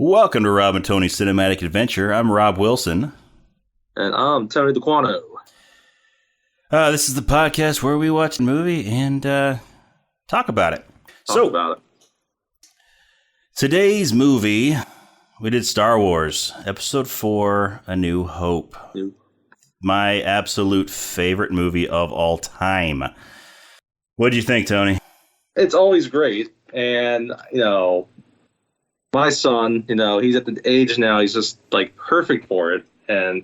Welcome to Rob and Tony's Cinematic Adventure. I'm Rob Wilson. And I'm Tony DeQuano. This is the podcast where we watch a movie and talk about it. Today's movie, we did Star Wars, Episode 4, A New Hope. My absolute favorite movie of all time. What'd you think, Tony? It's always great. And, my son, he's at the age now, he's just like perfect for it. And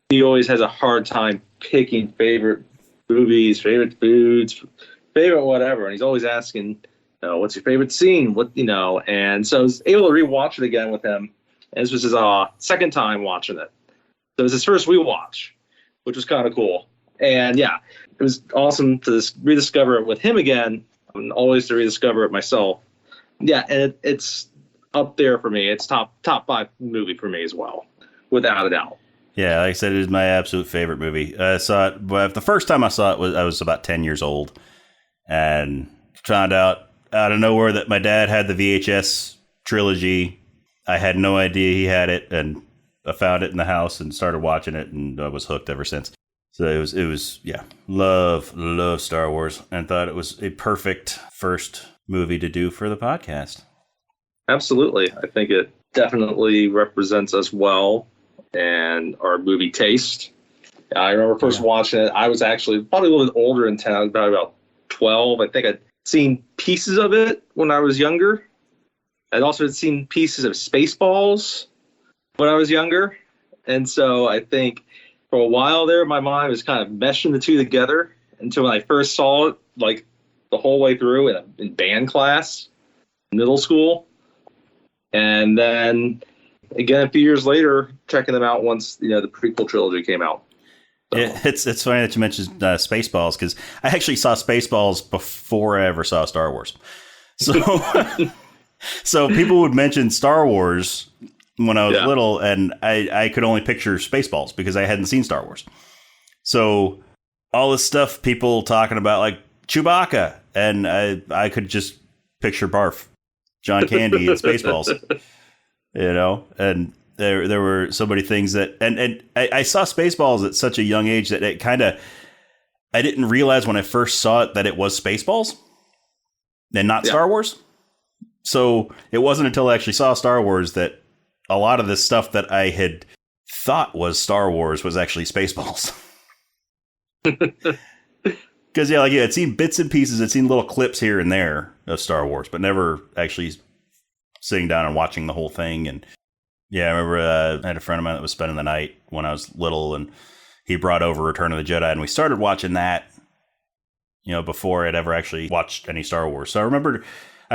he always has a hard time picking favorite movies, favorite foods, favorite whatever. And he's always asking, what's your favorite scene? And so I was able to rewatch it again with him. And this was his second time watching it. So it was his first rewatch, which was kind of cool. And yeah, it was awesome to rediscover it with him again, and always to rediscover it myself. Yeah, and it's up there for me. It's top 5 movie for me as well, without a doubt. Yeah, like I said, it is my absolute favorite movie. I saw it, but the first time I saw it I was about 10 years old, and found out of nowhere that my dad had the VHS trilogy. I had no idea he had it, and I found it in the house and started watching it, and I was hooked ever since. So it was love Star Wars, and thought it was a perfect first movie to do for the podcast. Absolutely. I think it definitely represents us well and our movie taste. I remember first watching it. I was actually probably a little bit older than 10. I was about 12. I think I'd seen pieces of it when I was younger. I'd also had seen pieces of Spaceballs when I was younger. And so I think for a while there, my mind was kind of meshing the two together until when I first saw it, like the whole way through in band class, middle school. And then again, a few years later, checking them out once, the prequel trilogy came out. So. It's funny that you mentioned Spaceballs, because I actually saw Spaceballs before I ever saw Star Wars. So, so people would mention Star Wars when I was little, and I could only picture Spaceballs because I hadn't seen Star Wars. So all this stuff, people talking about like Chewbacca, and I could just picture Barf, John Candy, and Spaceballs, and there were so many things that, and I saw Spaceballs at such a young age that it I didn't realize when I first saw it that it was Spaceballs and not Star Wars. So it wasn't until I actually saw Star Wars that a lot of this stuff that I had thought was Star Wars was actually Spaceballs. Because, I'd seen bits and pieces, I'd seen little clips here and there of Star Wars, but never actually sitting down and watching the whole thing. And I remember I had a friend of mine that was spending the night when I was little, and he brought over Return of the Jedi, and we started watching that, before I'd ever actually watched any Star Wars. So I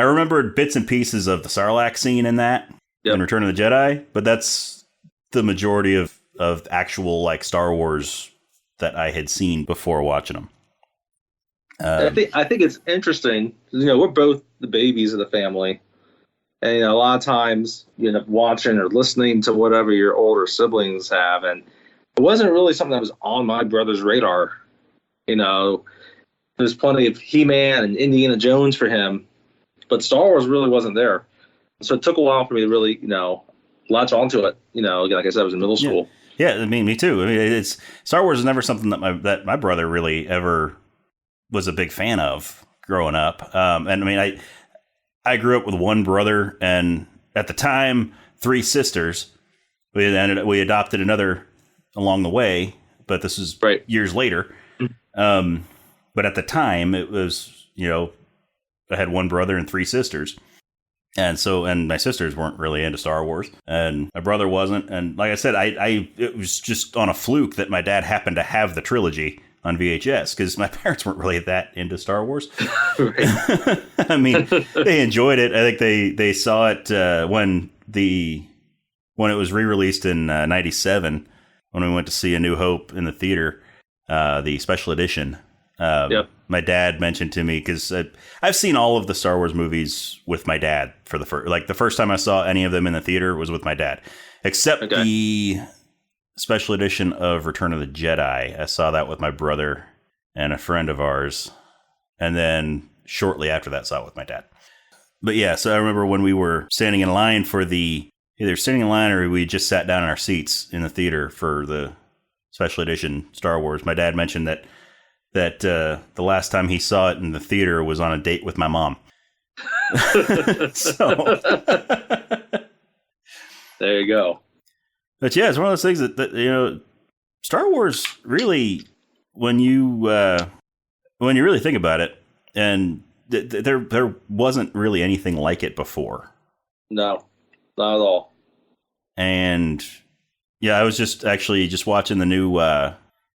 remembered bits and pieces of the Sarlacc scene in that, in Return of the Jedi, but that's the majority of actual like Star Wars that I had seen before watching them. I think it's interesting. We're both the babies of the family, and a lot of times you end up watching or listening to whatever your older siblings have, and it wasn't really something that was on my brother's radar. There's plenty of He-Man and Indiana Jones for him, but Star Wars really wasn't there. So it took a while for me to really, latch onto it. Like I said, I was in middle school. Yeah, I mean, me too. I mean, it's Star Wars is never something that my brother really ever was a big fan of growing up. And I mean, I grew up with one brother, and at the time, 3 sisters. We adopted another along the way, but this is years later. But at the time, it was, I had one brother and 3 sisters. And my sisters weren't really into Star Wars, and my brother wasn't. And like I said, it was just on a fluke that my dad happened to have the trilogy on VHS, because my parents weren't really that into Star Wars. I mean, they enjoyed it. I think they saw it when it was re-released in '97, when we went to see A New Hope in the theater, the special edition. My dad mentioned to me, because I've seen all of the Star Wars movies with my dad for the first time I saw any of them in the theater was with my dad, except the special edition of Return of the Jedi. I saw that with my brother and a friend of ours, and then shortly after that saw it with my dad. But yeah, so I remember when we were standing in line for the either sitting in line or we just sat down in our seats in the theater for the special edition Star Wars. My dad mentioned that the last time he saw it in the theater was on a date with my mom. So there you go. But yeah, it's one of those things that Star Wars really, when you really think about it, and there wasn't really anything like it before. No, not at all. And yeah, I was just watching the new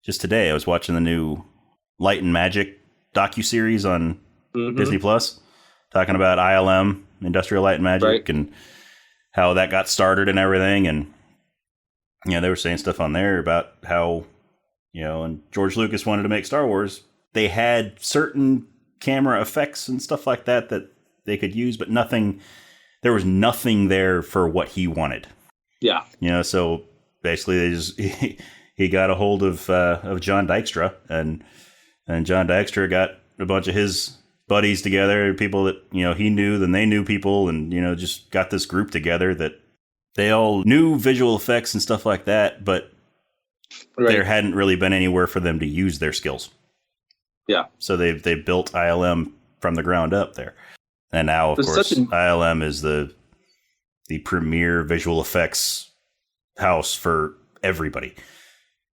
just today. I was watching the new Light and Magic docuseries on Disney Plus, talking about ILM, Industrial Light and Magic, right, and how that got started and everything. And they were saying stuff on there about how and George Lucas wanted to make Star Wars. They had certain camera effects and stuff like that they could use, but there was nothing there for what he wanted. Yeah. So basically he got a hold of John Dykstra, and John Dykstra got a bunch of his buddies together, people that, he knew, then they knew people, and, just got this group together that they all knew visual effects and stuff like that, but there hadn't really been anywhere for them to use their skills. Yeah. So they built ILM from the ground up there. And now, of course, ILM is the premier visual effects house for everybody.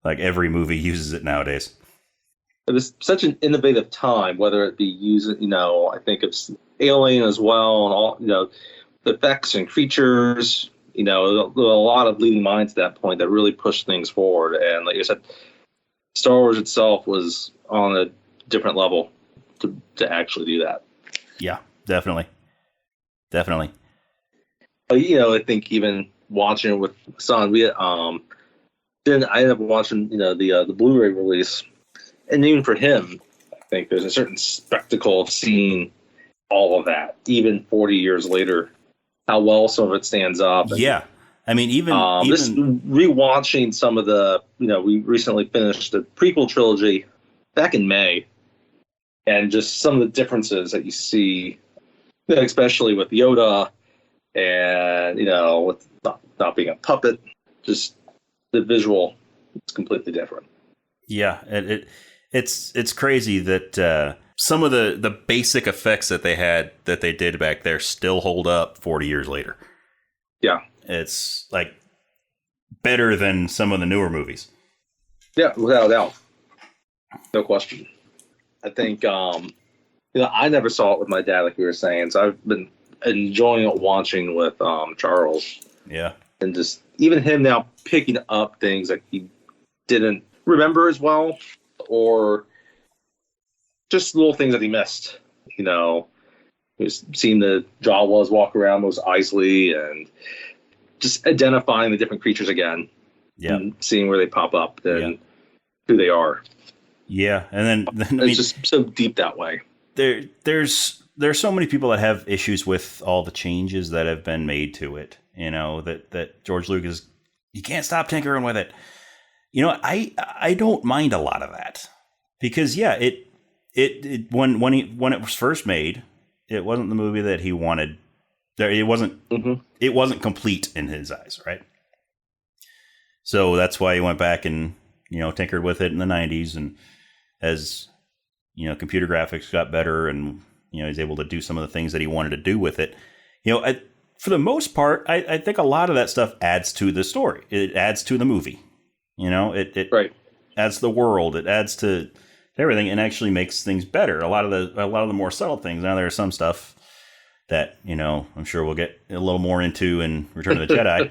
Like, every movie uses it nowadays. It was such an innovative time, whether it be using, I think of Alien as well, and all, the effects and creatures, a lot of leading minds at that point that really pushed things forward. And like I said, Star Wars itself was on a different level to actually do that. Yeah, definitely. I think even watching it with son, we I ended up watching, the Blu-ray release. And even for him, I think there's a certain spectacle of seeing all of that, even 40 years later, how well some of it stands up. And, yeah. I mean, even just rewatching some of the, we recently finished the prequel trilogy back in May, and just some of the differences that you see, especially with Yoda and, with not being a puppet, just the visual is completely different. Yeah. It's crazy that some of the basic effects that they did back there still hold up 40 years later. Yeah. It's like better than some of the newer movies. Yeah, without a doubt. No question. I think, I never saw it with my dad, like we were saying, so I've been enjoying it watching with Charles. Yeah. And just even him now picking up things that he didn't remember as well, or just little things that he missed. He was seeing the Jawas walk around Mos Eisley and just identifying the different creatures again. Yeah. And seeing where they pop up and who they are. Yeah. And then it's just so deep that way. There's so many people that have issues with all the changes that have been made to it. That George Lucas, you can't stop tinkering with it. I don't mind a lot of that, because it when it was first made, it wasn't the movie that he wanted. It wasn't complete in his eyes, right? So that's why he went back and tinkered with it in the 90s, and as computer graphics got better, and he's able to do some of the things that he wanted to do with it. For the most part, I think a lot of that stuff adds to the story. It adds to the movie. It adds to the world. It adds to everything, and actually makes things better. A lot of the more subtle things. Now, there's some stuff that I'm sure we'll get a little more into in Return of the Jedi.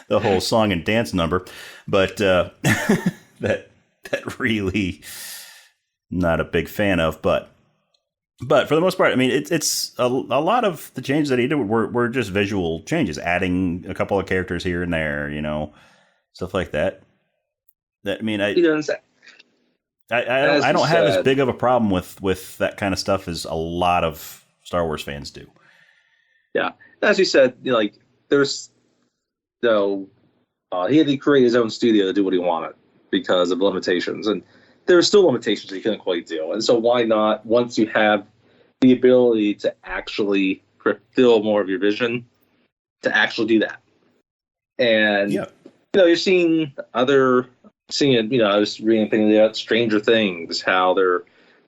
The whole song and dance number, but that really not a big fan of. But for the most part, I mean, it's a lot of the changes that he did were just visual changes, adding a couple of characters here and there, stuff like that. I mean, I don't have as big of a problem with that kind of stuff as a lot of Star Wars fans do. Yeah, as you said, there's he had to create his own studio to do what he wanted because of limitations, and there are still limitations he couldn't quite do. And so why not, once you have the ability to actually fulfill more of your vision to actually do that. And you're seeing it. I was reading things about Stranger Things, how they're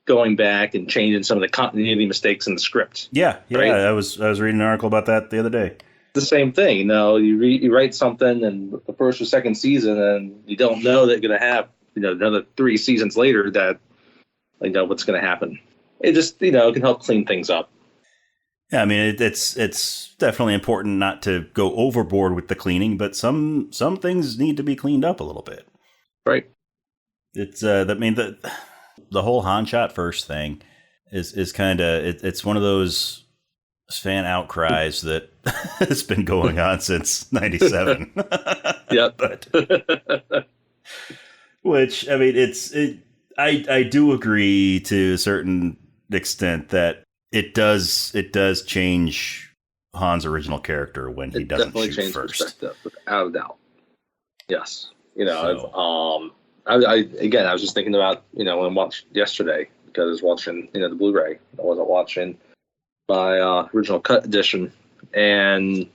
going back and changing some of the continuity mistakes in the script. Yeah. Right? I was reading an article about that the other day. The same thing. You write something in the first or second season, and you don't know that you're going to have another 3 seasons later that what's going to happen. It just it can help clean things up. Yeah, I mean it's definitely important not to go overboard with the cleaning, but some things need to be cleaned up a little bit. Right. It's the whole Han shot first thing is kind of it's one of those fan outcries that has been going on since '97. Yep. But which I mean I do agree to a certain extent that it does change Han's original character when he doesn't shoot first. Perspective, without a doubt. Yes. I was just thinking about, when I watched yesterday, because I was watching, the Blu-ray. I wasn't watching my original cut edition. And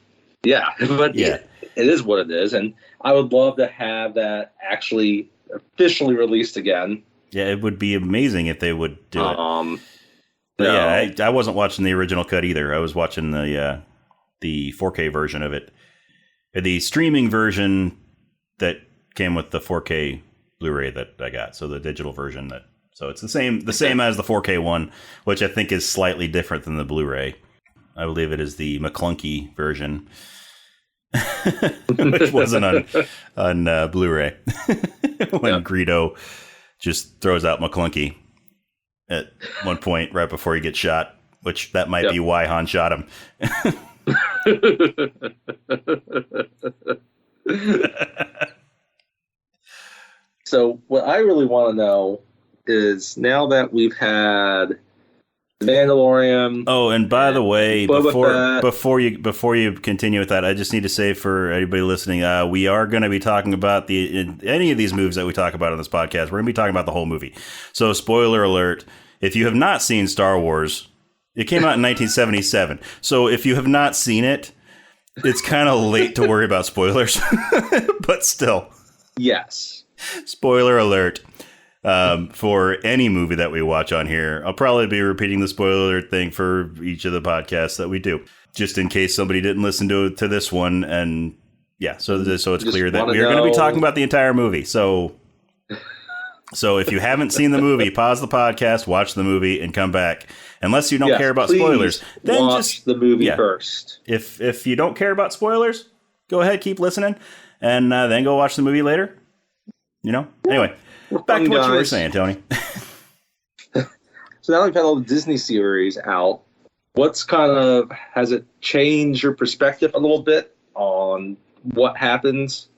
it is what it is. And I would love to have that actually officially released again. Yeah, it would be amazing if they would do it. But I wasn't watching the original cut either. I was watching the 4K version of it. The streaming version that came with the 4K Blu-ray that I got. So the digital version so it's the same as the 4K one, which I think is slightly different than the Blu-ray. I believe it is the McClunky version, which wasn't on Blu-ray. When Greedo just throws out McClunky at one point right before he gets shot, which that might be why Han shot him. So what I really want to know is, now that we've had The Mandalorian. Oh, and by the way, before you continue with that, I just need to say for anybody listening, we are going to be talking about any of these movies that we talk about on this podcast. We're going to be talking about the whole movie. So, spoiler alert: if you have not seen Star Wars, it came out in 1977. So, if you have not seen it, it's kind of late to worry about spoilers. But still, yes, spoiler alert. For any movie that we watch on here. I'll probably be repeating the spoiler alert thing for each of the podcasts that we do, just in case somebody didn't listen to this one. And so it's clear that we are going to be talking about the entire movie. So if you haven't seen the movie, pause the podcast, watch the movie, and come back. Unless you don't care about spoilers, then watch the movie first. If you don't care about spoilers, go ahead, keep listening, and then go watch the movie later. Anyway. Back to what you were saying, Tony. So now we've had all the Disney series out. Has it changed your perspective a little bit on what happens?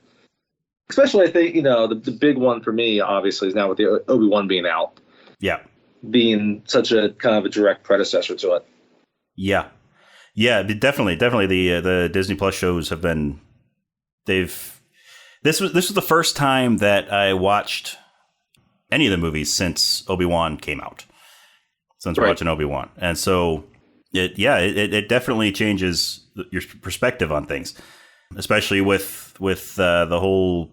Especially, I think, the big one for me, obviously, is now with the Obi-Wan being out. Yeah. Being such a kind of a direct predecessor to it. Yeah. Yeah, definitely. The Disney Plus shows have been, This was the first time that I watched any of the movies since Obi-Wan came out. Since watching Obi-Wan. And so it definitely changes your perspective on things, especially with the whole,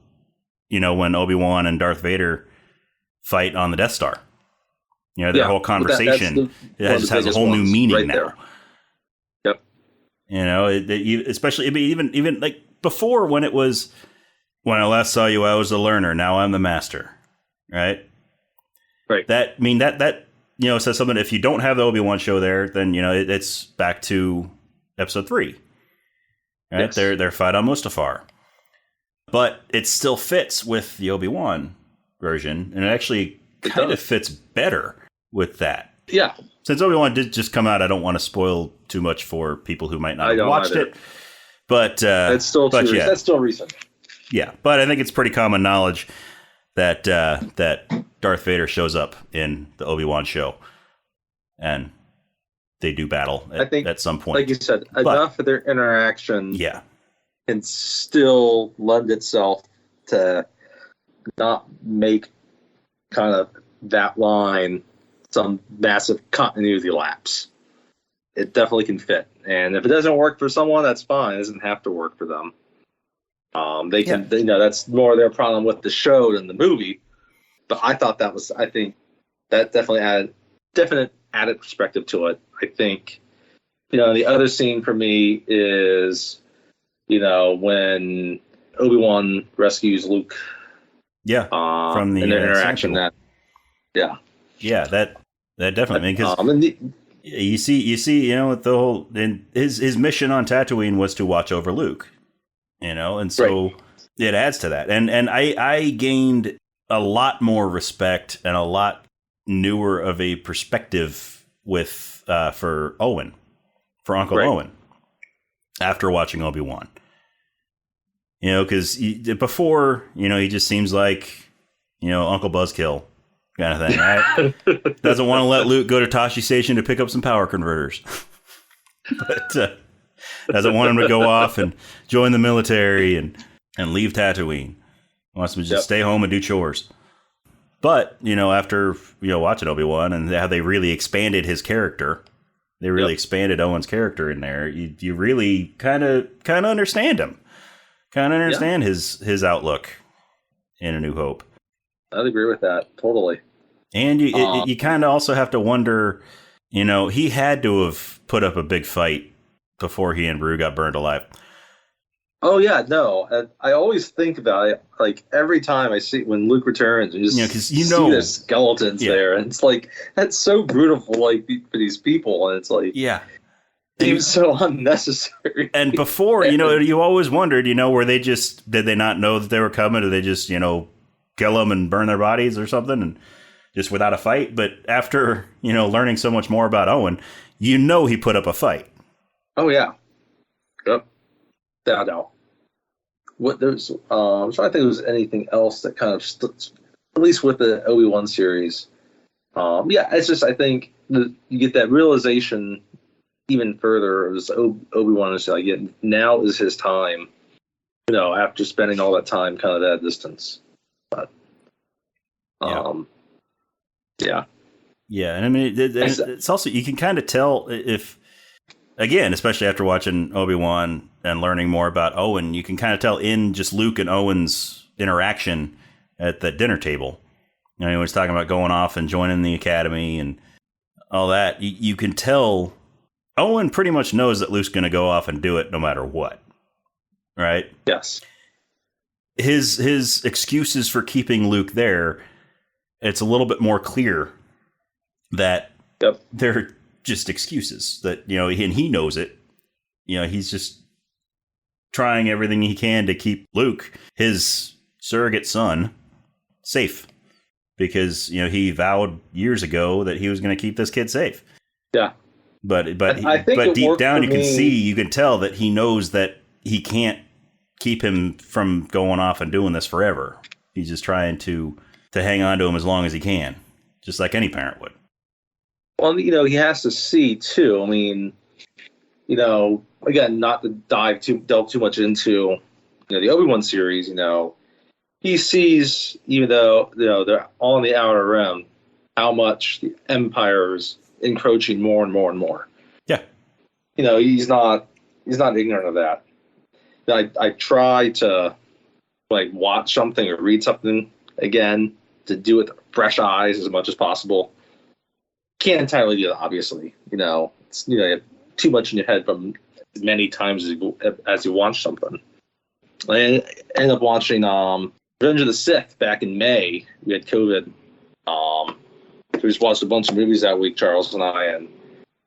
when Obi-Wan and Darth Vader fight on the Death Star. Their whole conversation has a whole new meaning now. Yep. Especially even like before, when it was, when I last saw you, I was the learner. Now I'm the master. Right. That says something. If you don't have the Obi-Wan show there, then it's back to episode 3. Right. Yes. Their fight on Mustafar, but it still fits with the Obi-Wan version, and it actually kind of fits better with that. Yeah. Since Obi-Wan did just come out, I don't want to spoil too much for people who might not have watched it. But that's still that's still recent. Yeah, but I think it's pretty common knowledge that Darth Vader shows up in the Obi-Wan show, and they do battle at some point. Like you said, enough of their interaction can still lend itself to not make kind of that line some massive continuity lapse. it definitely can fit. And if it doesn't work for someone, that's fine. It doesn't have to work for them. They can, that's more their problem with the show than the movie. But I think that definitely added perspective to it. I think, the other scene for me is, when Obi-Wan rescues Luke. Yeah. From the interaction that. Yeah. Yeah, that definitely, because you see, with the whole, and his mission on Tatooine was to watch over Luke, and so it adds to that. And I gained a lot more respect and a lot newer of a perspective for Uncle Owen after watching Obi-Wan. Because before, he just seems like, Uncle Buzzkill kind of thing, right? Doesn't want to let Luke go to Tashi Station to pick up some power converters. But doesn't want him to go off and join the military and leave Tatooine. Wants him to just stay home and do chores. But, after, watching Obi-Wan and how they really expanded his character, they really expanded Owen's character in there, you really kind of understand him. Kind of understand his outlook in A New Hope. I'd agree with that totally. And you kind of also have to wonder, he had to have put up a big fight before he and Beru got burned alive. Oh yeah, no. I always think about it, like every time I see when Luke returns, and just see the skeletons there, and it's like that's so brutal for these people, and it's like seems so unnecessary. And before, you always wondered, did they not know that they were coming? Did they just, kill them and burn their bodies or something, and just without a fight? But after, learning so much more about Owen, he put up a fight. Oh yeah. Yep. No. I'm trying to think if there was anything else that kind of at least with the Obi-Wan series. It's just, I think you get that realization even further. It was Obi-Wan is like, now is his time, after spending all that time kind of at a distance. But, and I mean, it's also, you can kind of tell if, again, especially after watching Obi-Wan and learning more about Owen, you can kind of tell in just Luke and Owen's interaction at the dinner table. He was talking about going off and joining the academy and all that. You can tell Owen pretty much knows that Luke's going to go off and do it no matter what. Right? Yes. His excuses for keeping Luke there, it's a little bit more clear that they're just excuses, that, and he knows it. He's just trying everything he can to keep Luke, his surrogate son, safe, because, he vowed years ago that he was going to keep this kid safe. Yeah. But deep down, you can tell that he knows that he can't keep him from going off and doing this forever. He's just trying to hang on to him as long as he can, just like any parent would. Well, he has to see too. I mean, again, not to delve too much into, the Obi-Wan series. He sees, even though they're all in the Outer Rim, how much the Empire's encroaching more and more and more. Yeah. He's not ignorant of that. I try to watch something or read something again to do it with fresh eyes as much as possible. Can't entirely do that, obviously. It's you have too much in your head from as many times as you watch something. I ended up watching Revenge of the Sith back in May. We had COVID. We just watched a bunch of movies that week, Charles and I, and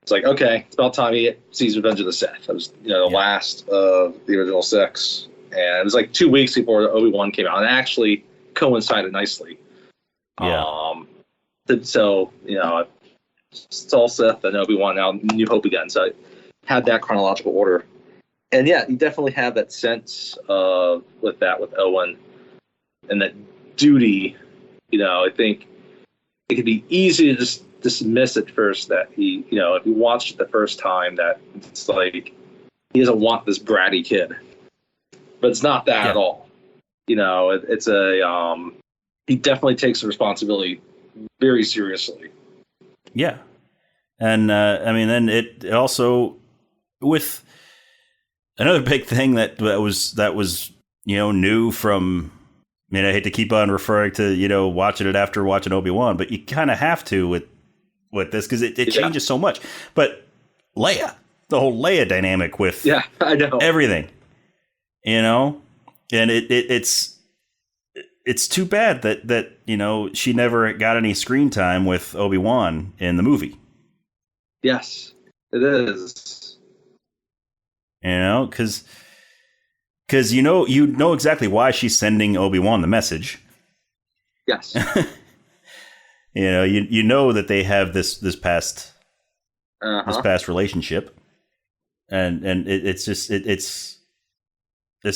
it's like, okay, it's about time he sees Revenge of the Sith. It was the last of the original 6, and it was like 2 weeks before Obi-Wan came out, and it actually coincided nicely. Yeah. So it's all Sith and Obi-Wan, now New Hope again. So I had that chronological order. And yeah, you definitely have that sense of with Owen and that duty. I think it could be easy to just dismiss at first that he, if you watched it the first time, that it's like he doesn't want this bratty kid. But it's not that at all. It's he definitely takes the responsibility very seriously. Yeah. And I mean, then it also with another big thing that was new from. I mean, I hate to keep on referring to watching it after watching Obi-Wan, but you kind of have to with this because it changes so much. But Leia, the whole Leia dynamic with I know everything, and it's too bad that she never got any screen time with Obi-Wan in the movie. Yes, it is. Because you know exactly why she's sending Obi-Wan the message. Yes. you know that they have this past relationship, and it's just it's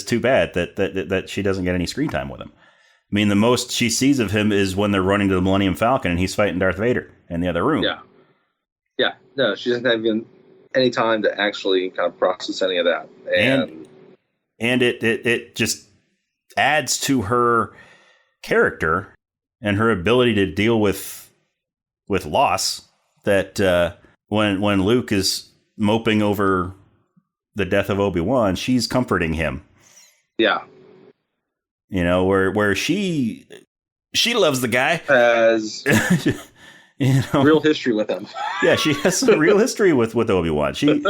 too bad that she doesn't get any screen time with him. I mean, the most she sees of him is when they're running to the Millennium Falcon and he's fighting Darth Vader in the other room. Yeah. No, she doesn't have even any time to actually kind of process any of that, and it just adds to her character and her ability to deal with loss. That when Luke is moping over the death of Obi-Wan, she's comforting him. Yeah. Where she loves the guy. Has real history with him. Yeah, she has some real history with Obi-Wan. She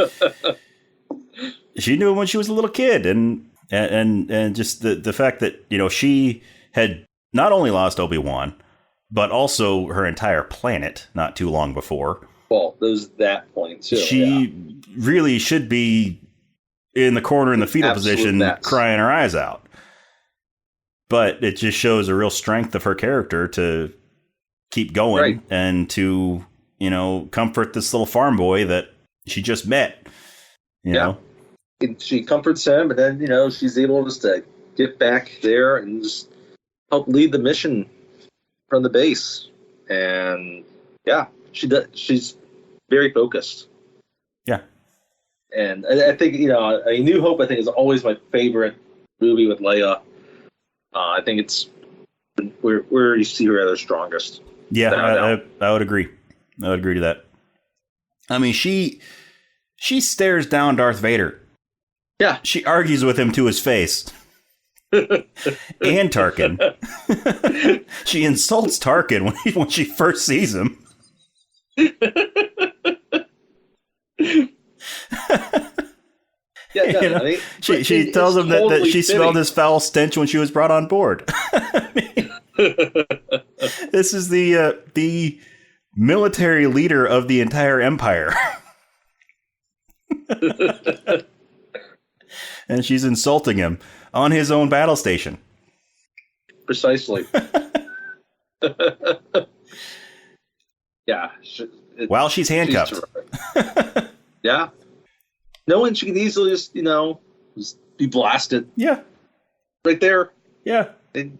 knew him when she was a little kid, and just the fact that she had not only lost Obi-Wan, but also her entire planet not too long before. Well, there's that point too. She really should be in the corner in the fetal position, crying her eyes out. But it just shows a real strength of her character to keep going and to comfort this little farm boy that she just met. You know. And she comforts him, and then she's able just to get back there and just help lead the mission from the base. And she does. She's very focused. Yeah, and I think A New Hope, I think, is always my favorite movie with Leia. I think it's where you see her at her strongest. Yeah, I would agree. I would agree to that. I mean, she stares down Darth Vader. Yeah. She argues with him to his face. And Tarkin. She insults Tarkin when she first sees him. She tells him that she smelled his foul stench when she was brought on board. This is the military leader of the entire empire. And she's insulting him on his own battle station. Precisely. While she's handcuffed. Yeah. Knowing she can easily just be blasted. Yeah. Right there. Yeah. I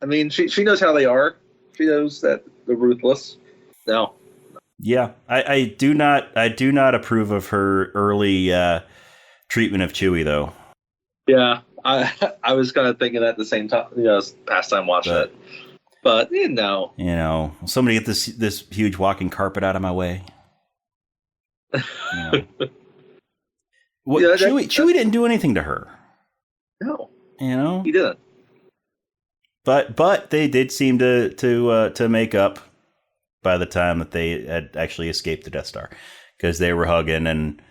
mean, she knows how they are. She knows that they're ruthless. No. Yeah. I do not approve of her early treatment of Chewie, though. Yeah. I was kind of thinking that at the same time, past time watching it. But, somebody get this huge walking carpet out of my way. Chewie didn't do anything to her. No. He didn't. But they did seem to make up by the time that they had actually escaped the Death Star, because they were hugging and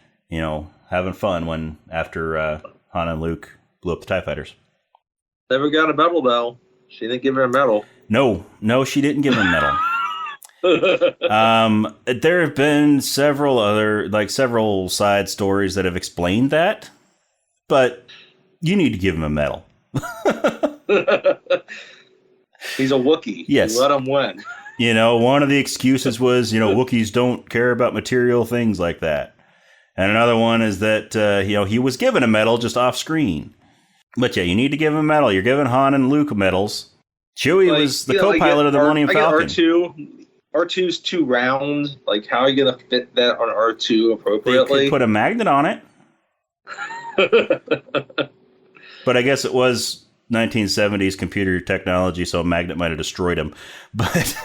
having fun after Han and Luke blew up the TIE fighters. Never got a medal though. She didn't give her a medal. No, she didn't give him a medal. There have been several side stories that have explained that, but you need to give him a medal. He's a Wookiee. Yes. You let him win. One of the excuses was, Wookiees don't care about material things like that. And another one is that, he was given a medal just off screen. But yeah, you need to give him a medal. You're giving Han and Luke medals. Chewie was the co-pilot of the Millennium Falcon. R2's too round. Like, how are you going to fit that on R2 appropriately? They could put a magnet on it. But I guess it was 1970s computer technology, so a magnet might have destroyed him. But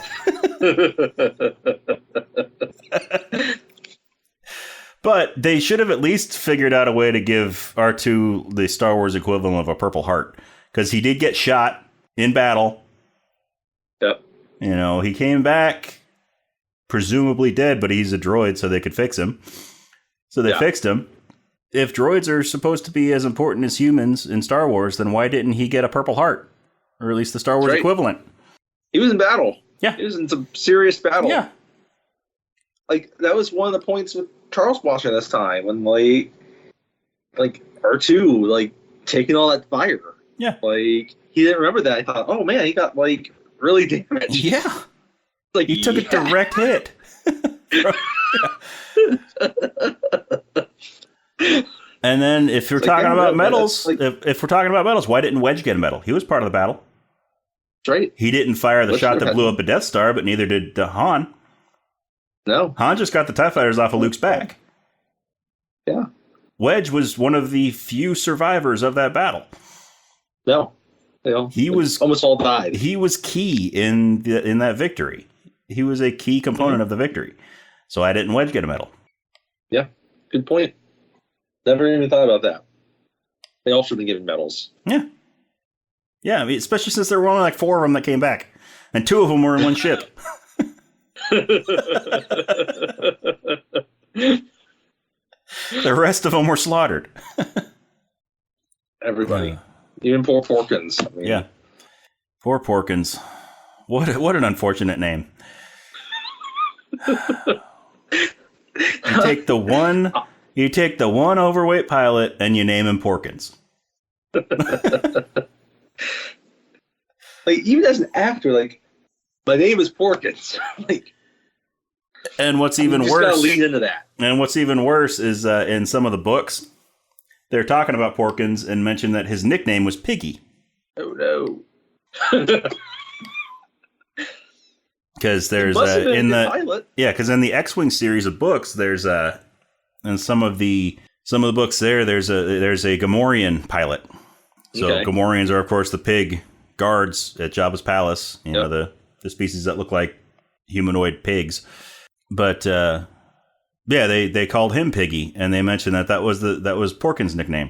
But they should have at least figured out a way to give R2 the Star Wars equivalent of a Purple Heart. Because he did get shot in battle. Yep. You know, he came back, presumably dead, but he's a droid, so they could fix him. So they fixed him. If droids are supposed to be as important as humans in Star Wars, then why didn't he get a Purple Heart? Or at least the Star Wars equivalent. He was in battle. Yeah. He was in some serious battle. Yeah. Like, that was one of the points with Charles watching this time, when, like R2, like, taking all that fire. Yeah. Like, he didn't remember that. I thought, oh, man, he got, like, really damaged. Yeah. Like, he took a direct hit. And then if we're talking about medals, if we're talking about medals, why didn't Wedge get a medal? He was part of the battle. That's right. He didn't fire the shot that blew up a Death Star, but neither did Han. No. Han just got the TIE fighters off of Luke's back. Yeah. Wedge was one of the few survivors of that battle. No. You know, he was almost all died. He was key in that victory. He was a key component of the victory. So why didn't Wedge get a medal? Yeah. Good point. Never even thought about that. They all should have been given medals. Yeah. Yeah, I mean, especially since there were only like 4 of them that came back. And 2 of them were in one ship. The rest of them were slaughtered. Everybody. Even poor Porkins. I mean, yeah. Poor Porkins. What an unfortunate name. You take the one overweight pilot and you name him Porkins. Like, even as an actor, like, my name is Porkins. Like, and what's even worse? Gotta lean into that. And what's even worse is in some of the books, they're talking about Porkins and mention that his nickname was Piggy. Oh no! Because there's because in the X-wing series of books, there's in some of the books there's a Gamorrean pilot. So Gamorreans are of course the pig guards at Jabba's palace. You know, the species that look like humanoid pigs. But they called him Piggy, and they mentioned that was Porkins' nickname.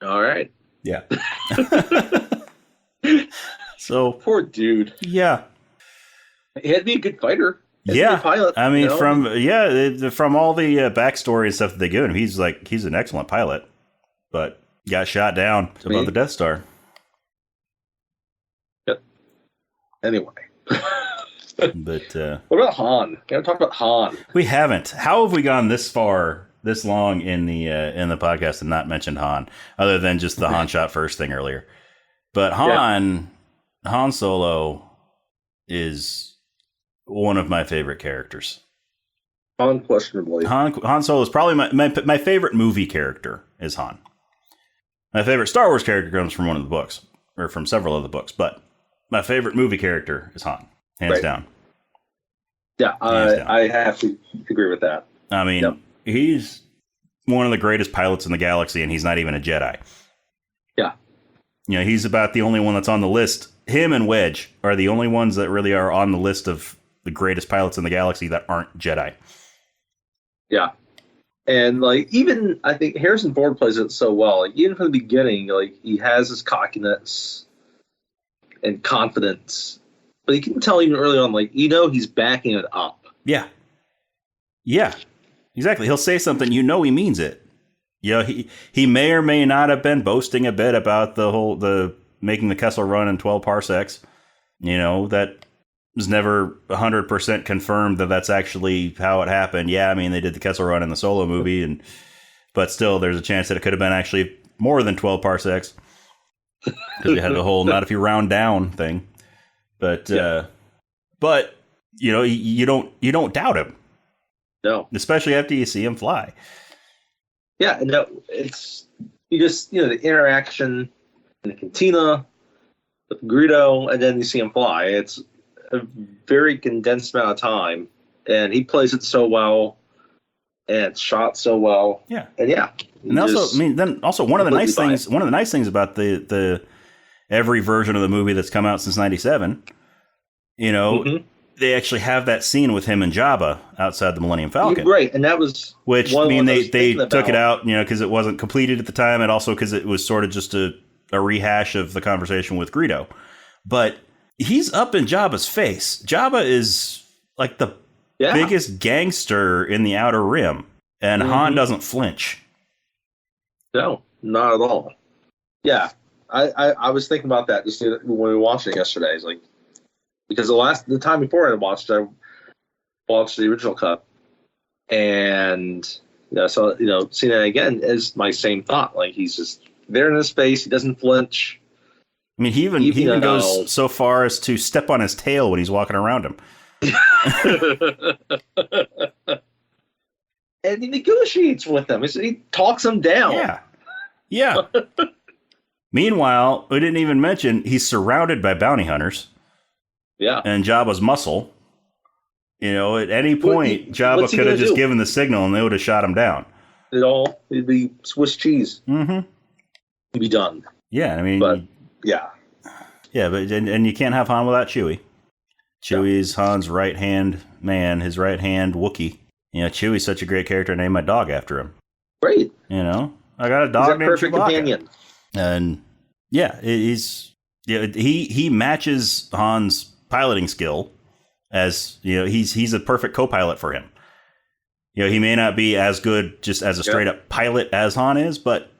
All right. Yeah. So poor dude. Yeah. He had to be a good fighter. Yeah. Pilot. I mean, from all the backstory and stuff that they give him, he's an excellent pilot, but got shot down above the Death Star. Yep. Anyway. But what about Han? We haven't talked about Han. We haven't. How have we gone this long in the podcast and not mentioned Han, other than just the Han shot first thing earlier? But Han Solo is one of my favorite characters. Unquestionably. Han Solo is probably my favorite movie character is Han. My favorite Star Wars character comes from one of the books, or from several of the books, but my favorite movie character is Han. Hands down. Yeah, I have to agree with that. I mean, he's one of the greatest pilots in the galaxy, and he's not even a Jedi. Yeah. You know, he's about the only one that's on the list. Him and Wedge are the only ones that really are on the list of the greatest pilots in the galaxy that aren't Jedi. Yeah. And, like, even, I think Harrison Ford plays it so well. Like, even from the beginning, like, he has his cockiness and confidence. But you can tell even early on, like, he's backing it up. Yeah. Yeah. Exactly. He'll say something, he means it. You know, he may or may not have been boasting a bit about the making the Kessel Run in 12 parsecs. You know, that was never 100% confirmed that that's actually how it happened. Yeah, I mean, they did the Kessel Run in the Solo movie, but still, there's a chance that it could have been actually more than 12 parsecs. Because you had the whole not if you round down thing. But you know, you don't doubt him. No, especially after you see him fly. Yeah, no, it's the interaction in the cantina with Greedo, and then you see him fly. It's a very condensed amount of time, and he plays it so well, and it's shot so well. Yeah, and also one of the nice things about the every version of the movie that's come out since '97, they actually have that scene with him and Jabba outside the Millennium Falcon. Right, and that was which one I mean they about. took it out, because it wasn't completed at the time, and also because it was sort of just a rehash of the conversation with Greedo. But he's up in Jabba's face. Jabba is like the biggest gangster in the Outer Rim, and Han doesn't flinch. No, not at all. Yeah, I was thinking about that just when we were watching it yesterday. It's like, because the time before I watched the original cut, and seeing that again is my same thought. Like, he's just there in his face. He doesn't flinch. I mean, he even goes so far as to step on his tail when he's walking around him. And he negotiates with them. He talks them down. Yeah. Meanwhile, we didn't even mention he's surrounded by bounty hunters. Yeah. And Jabba's muscle. At any point, Jabba could have just given the signal and they would have shot him down. It'd be Swiss cheese. Mm-hmm. It'd be done. Yeah, I mean... But, yeah. Yeah, but and you can't have Han without Chewie. Chewie's Han's right-hand man, his right-hand Wookiee. Chewie's such a great character, I named my dog after him. Great. I got a dog named perfect Chewbacca. Companion. And he matches Han's piloting skill as, he's a perfect co-pilot for him. He may not be as good just as a straight up pilot as Han is, but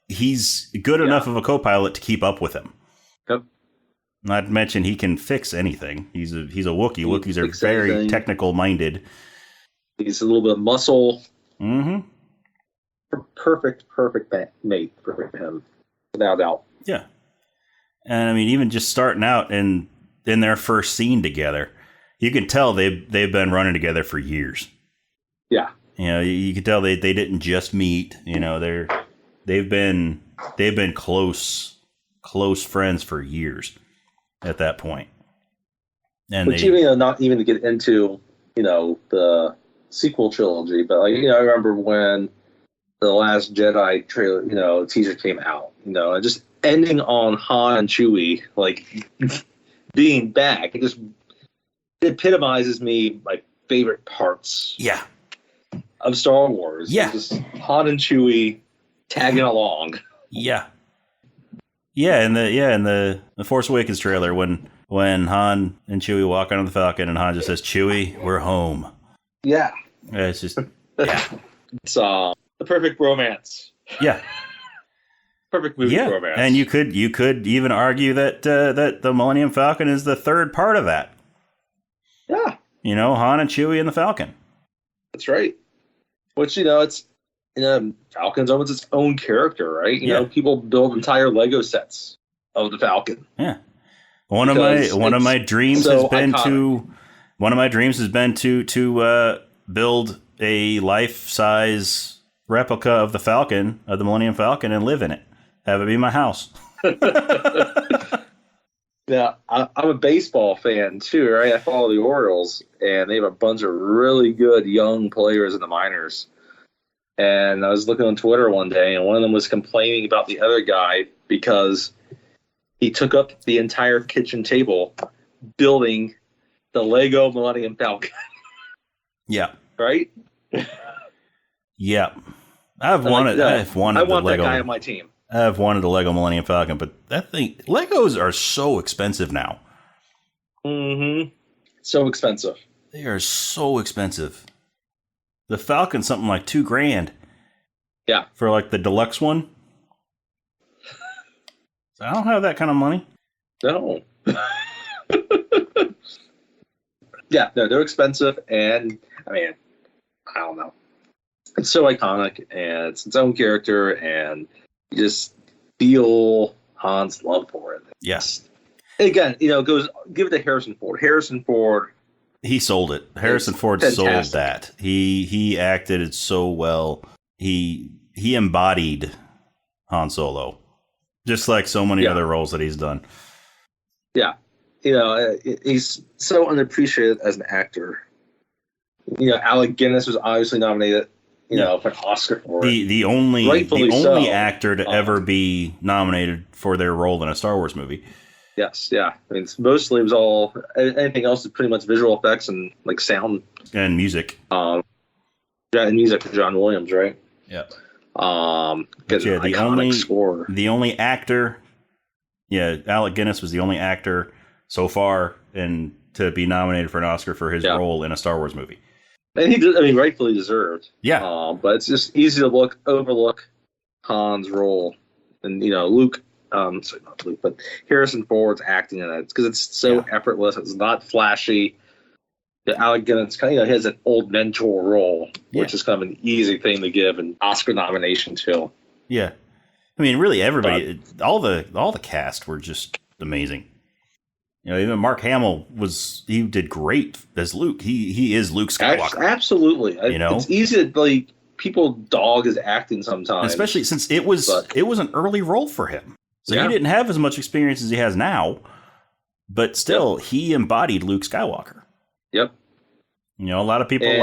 he's good enough of a co-pilot to keep up with him. Yep. Not to mention he can fix anything. He's a Wookiee. Wookiees are very technical minded. He's a little bit of muscle. Mm-hmm. Perfect mate for him, without doubt. Yeah. And I mean, even just starting out in their first scene together, you can tell they've been running together for years. Yeah. You can tell they didn't just meet. They've been close friends for years at that point. And not even to get into the sequel trilogy, but I remember when the Last Jedi trailer, teaser came out, and just ending on Han and Chewie being back. It epitomizes my favorite parts. Yeah. Of Star Wars. Yeah. Just Han and Chewie tagging along. Yeah. Yeah, in the Force Awakens trailer when Han and Chewie walk onto the Falcon and Han just says, "Chewie, we're home." Yeah. It's just It's the perfect romance. Yeah. Perfect movie romance. And you could even argue that the Millennium Falcon is the third part of that. Yeah. Han and Chewie and the Falcon. That's right. Which, it's Falcon's almost its own character, right? People build entire Lego sets of the Falcon. Yeah. One of my dreams has been to build a life-size replica of the Falcon, of the Millennium Falcon, and live in it. Have it be my house. Yeah, I'm a baseball fan too, right? I follow the Orioles, and they have a bunch of really good young players in the minors. And I was looking on Twitter one day, and one of them was complaining about the other guy because he took up the entire kitchen table building the Lego Millennium Falcon. Yeah. Right? Yeah. I want that guy on my team. I've wanted the Lego Millennium Falcon, but Legos are so expensive now. Mm-hmm. So expensive. They are so expensive. The Falcon's something like $2,000. Yeah. For the deluxe one. So I don't have that kind of money. No. Yeah, no, they're expensive, and I don't know. It's so iconic, and it's its own character, and you just feel Han's love for it. Yes. Again, give it to Harrison Ford. Harrison Ford. He sold it. Harrison Ford sold that. He acted it so well. He embodied Han Solo, just like so many other roles that he's done. Yeah. He's so unappreciated as an actor. Alec Guinness was obviously nominated, for an Oscar for it. The only actor to ever be nominated for their role in a Star Wars movie. Yes, yeah. I mean, it was all anything else is pretty much visual effects and like sound and music. Yeah, and music for John Williams, right? Yeah. Get an iconic score. The only actor, Alec Guinness was the only actor so far to be nominated for an Oscar for his role in a Star Wars movie. And he did, I mean, rightfully deserved. Yeah. But it's just easy to overlook Han's role. And, Luke, sorry, not Luke, but Harrison Ford's acting in it. Because it's so effortless. It's not flashy. Alec Guinness kind of has an old mentor role, which is kind of an easy thing to give an Oscar nomination to. Yeah. I mean, really, everybody, all the cast were just amazing. Even Mark Hamill he did great as Luke. He is Luke Skywalker. Absolutely. It's easy to people dog his acting sometimes, especially since it was an early role for him. So he didn't have as much experience as he has now, but still he embodied Luke Skywalker. Yep. A lot of people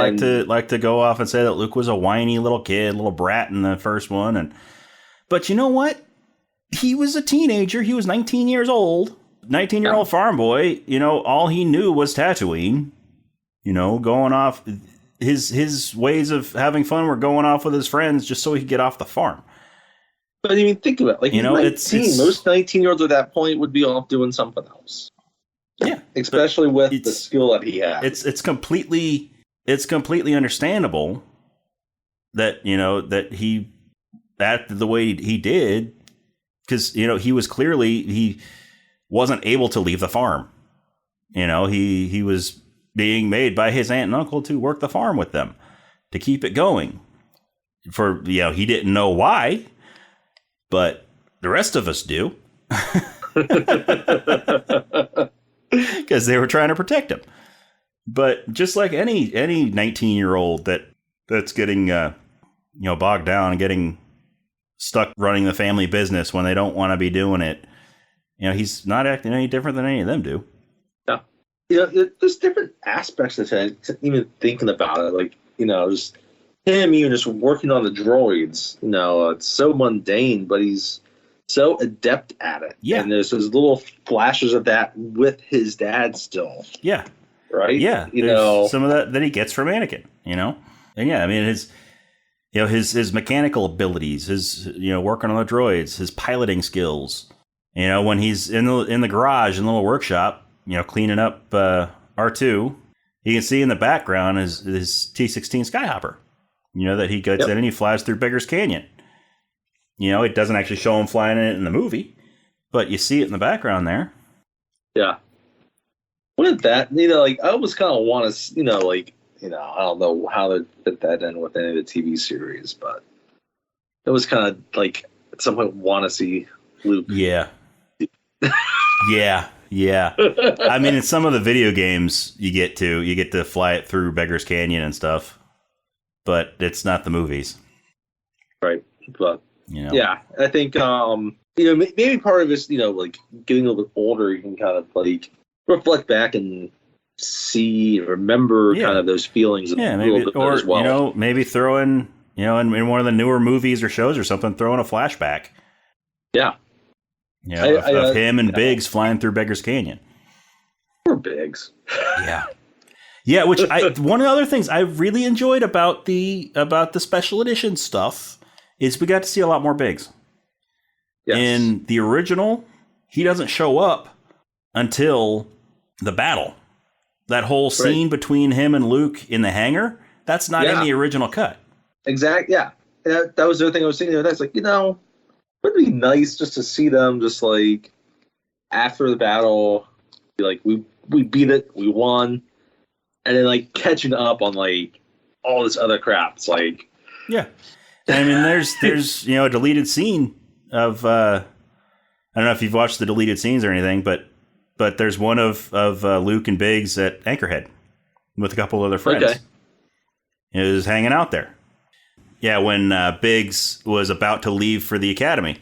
like to go off and say that Luke was a whiny little kid, little brat in the first one, but you know what? He was a teenager. He was 19 years old. 19-year-old farm boy, all he knew was Tatooine, going off. His ways of having fun were going off with his friends just so he could get off the farm. But I mean, think about it. He's 19. Most 19-year-olds at that point would be off doing something else. Yeah. Especially with the skill that he had. It's completely understandable that, that he acted the way he did, because, he was he wasn't able to leave the farm. He was being made by his aunt and uncle to work the farm with them to keep it going. For, he didn't know why, but the rest of us do. Because they were trying to protect him. But just like any 19-year-old that's getting bogged down and getting stuck running the family business when they don't want to be doing it, he's not acting any different than any of them do. Yeah. There's different aspects of it, even thinking about it. Like, just him even just working on the droids, it's so mundane, but he's so adept at it. Yeah. And there's those little flashes of that with his dad still. Yeah. Right? Yeah. Some of that he gets from Anakin, And yeah, I mean, his mechanical abilities, his, working on the droids, his piloting skills, when he's in the garage, in the little workshop, cleaning up R2, you can see in the background his T-16 Skyhopper, that he gets in and he flies through Beggar's Canyon. It doesn't actually show him flying in it in the movie, but you see it in the background there. Yeah. With that, I always kind of want to, I don't know how to fit that in with any of the TV series, but it was kind of at some point want to see Luke. Yeah. Yeah. I mean, in some of the video games you get to fly it through Beggar's Canyon and stuff, but it's not the movies. Right. But yeah, I think maybe part of it's getting a little bit older, you can kind of reflect back and see, remember kind of those feelings a little bit as well. Maybe throw in in one of the newer movies or shows or something, throw in a flashback. Yeah. Of him and Biggs flying through Beggar's Canyon. Poor Biggs. Yeah. Yeah, which one of the other things I really enjoyed about the special edition stuff is we got to see a lot more Biggs. Yes. In the original, he doesn't show up until the battle. That whole scene between him and Luke in the hangar, that's not in the original cut. Exactly, yeah. That was the other thing I was thinking. That's wouldn't it be nice just to see them just after the battle, be we beat it, we won, and then catching up on all this other crap. It's yeah. I mean, there's a deleted scene of I don't know if you've watched the deleted scenes or anything, but there's one of Luke and Biggs at Anchorhead with a couple other friends. Okay. He was hanging out there. Yeah, when Biggs was about to leave for the academy.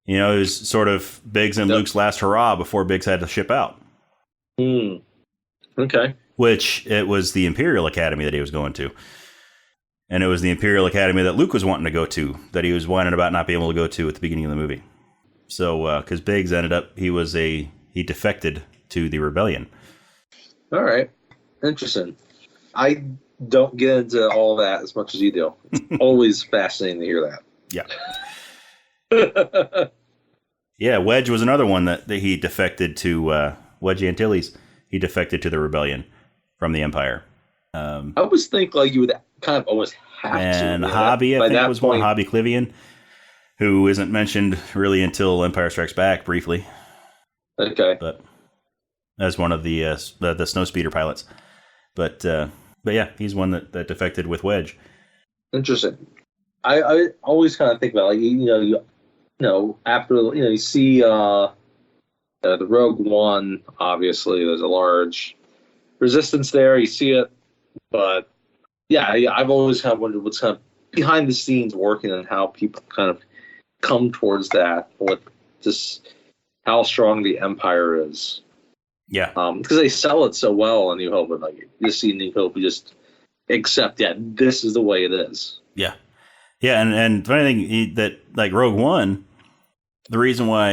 It was sort of Biggs and Luke's last hurrah before Biggs had to ship out. Okay. Which it was the Imperial Academy that he was going to. And it was the Imperial Academy that Luke was wanting to go to, that he was whining about not being able to go to at the beginning of the movie. So, because Biggs ended up, he was a he defected to the rebellion. All right. Interesting. I don't get into all that as much as you do. It's always fascinating to hear that. Yeah, Wedge was another one that he defected to, Wedge Antilles. He defected to the rebellion from the Empire. I always think like you would kind of almost have to. And Hobby, I think, was one. Hobby Clivian, who isn't mentioned really until Empire Strikes Back briefly. Okay. But as one of the snowspeeder pilots. But yeah, he's one that defected with Wedge. Interesting. I always kind of think about, like, after, you see the Rogue One, obviously there's a large resistance there. You see it. But yeah, I've always kind of wondered what's kind of behind the scenes working and how people kind of come towards that, what just how strong the Empire is. Yeah. Because they sell it so well in New Hope, and like you just see New Hope, you just accept, this is the way it is. Yeah. Yeah, and the funny thing that, like, Rogue One, the reason why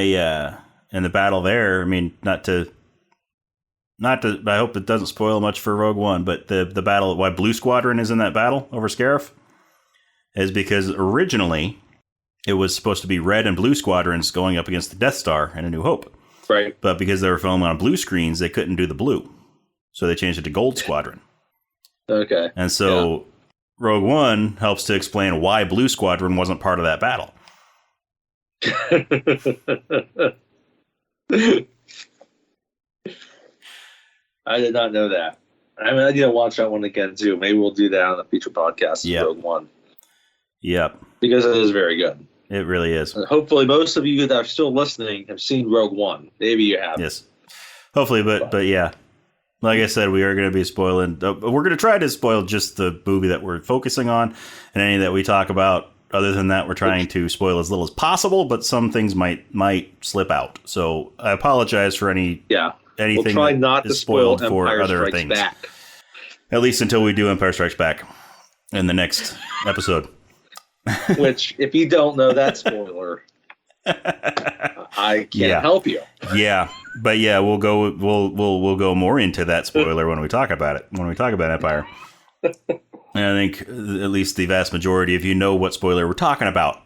in the battle there, I mean, not to I hope it doesn't spoil much for Rogue One, but the battle, why Blue Squadron is in that battle over Scarif, is because originally it was supposed to be Red and Blue Squadrons going up against the Death Star in A New Hope. Right. But because they were filming on blue screens, they couldn't do the blue. So they changed it to Gold Squadron. Okay. And so Rogue One helps to explain why Blue Squadron wasn't part of that battle. I did not know that. I mean, I need to watch that one again, too. Maybe we'll do that on the future podcast of Rogue One. Yep. Because it is very good. It really is. And hopefully most of you that are still listening have seen Rogue One. Maybe you have. Yes. Hopefully, but yeah. Like I said, we are going to be spoiling. We're going to try to spoil just the movie that we're focusing on, and any that we talk about. Other than that, we're trying to spoil as little as possible, but some things might slip out. So I apologize for anything we'll try not to spoil for Empire other Strikes things. Back. At least until we do Empire Strikes Back in the next episode. Which, if you don't know that spoiler, I can't help you. Yeah, but yeah, we'll go more into that spoiler when we talk about it. When we talk about Empire, and I think at least the vast majority of you know what spoiler we're talking about.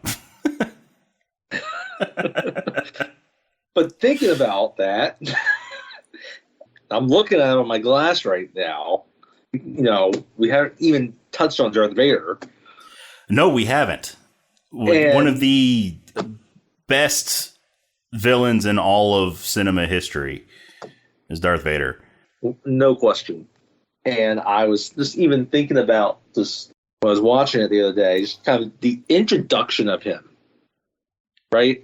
But thinking about that, I'm looking at it on my glass right now. We haven't even touched on Darth Vader. No, we haven't. One of the best villains in all of cinema history is Darth Vader. No question. And I was just even thinking about this when I was watching it the other day, just kind of the introduction of him, right?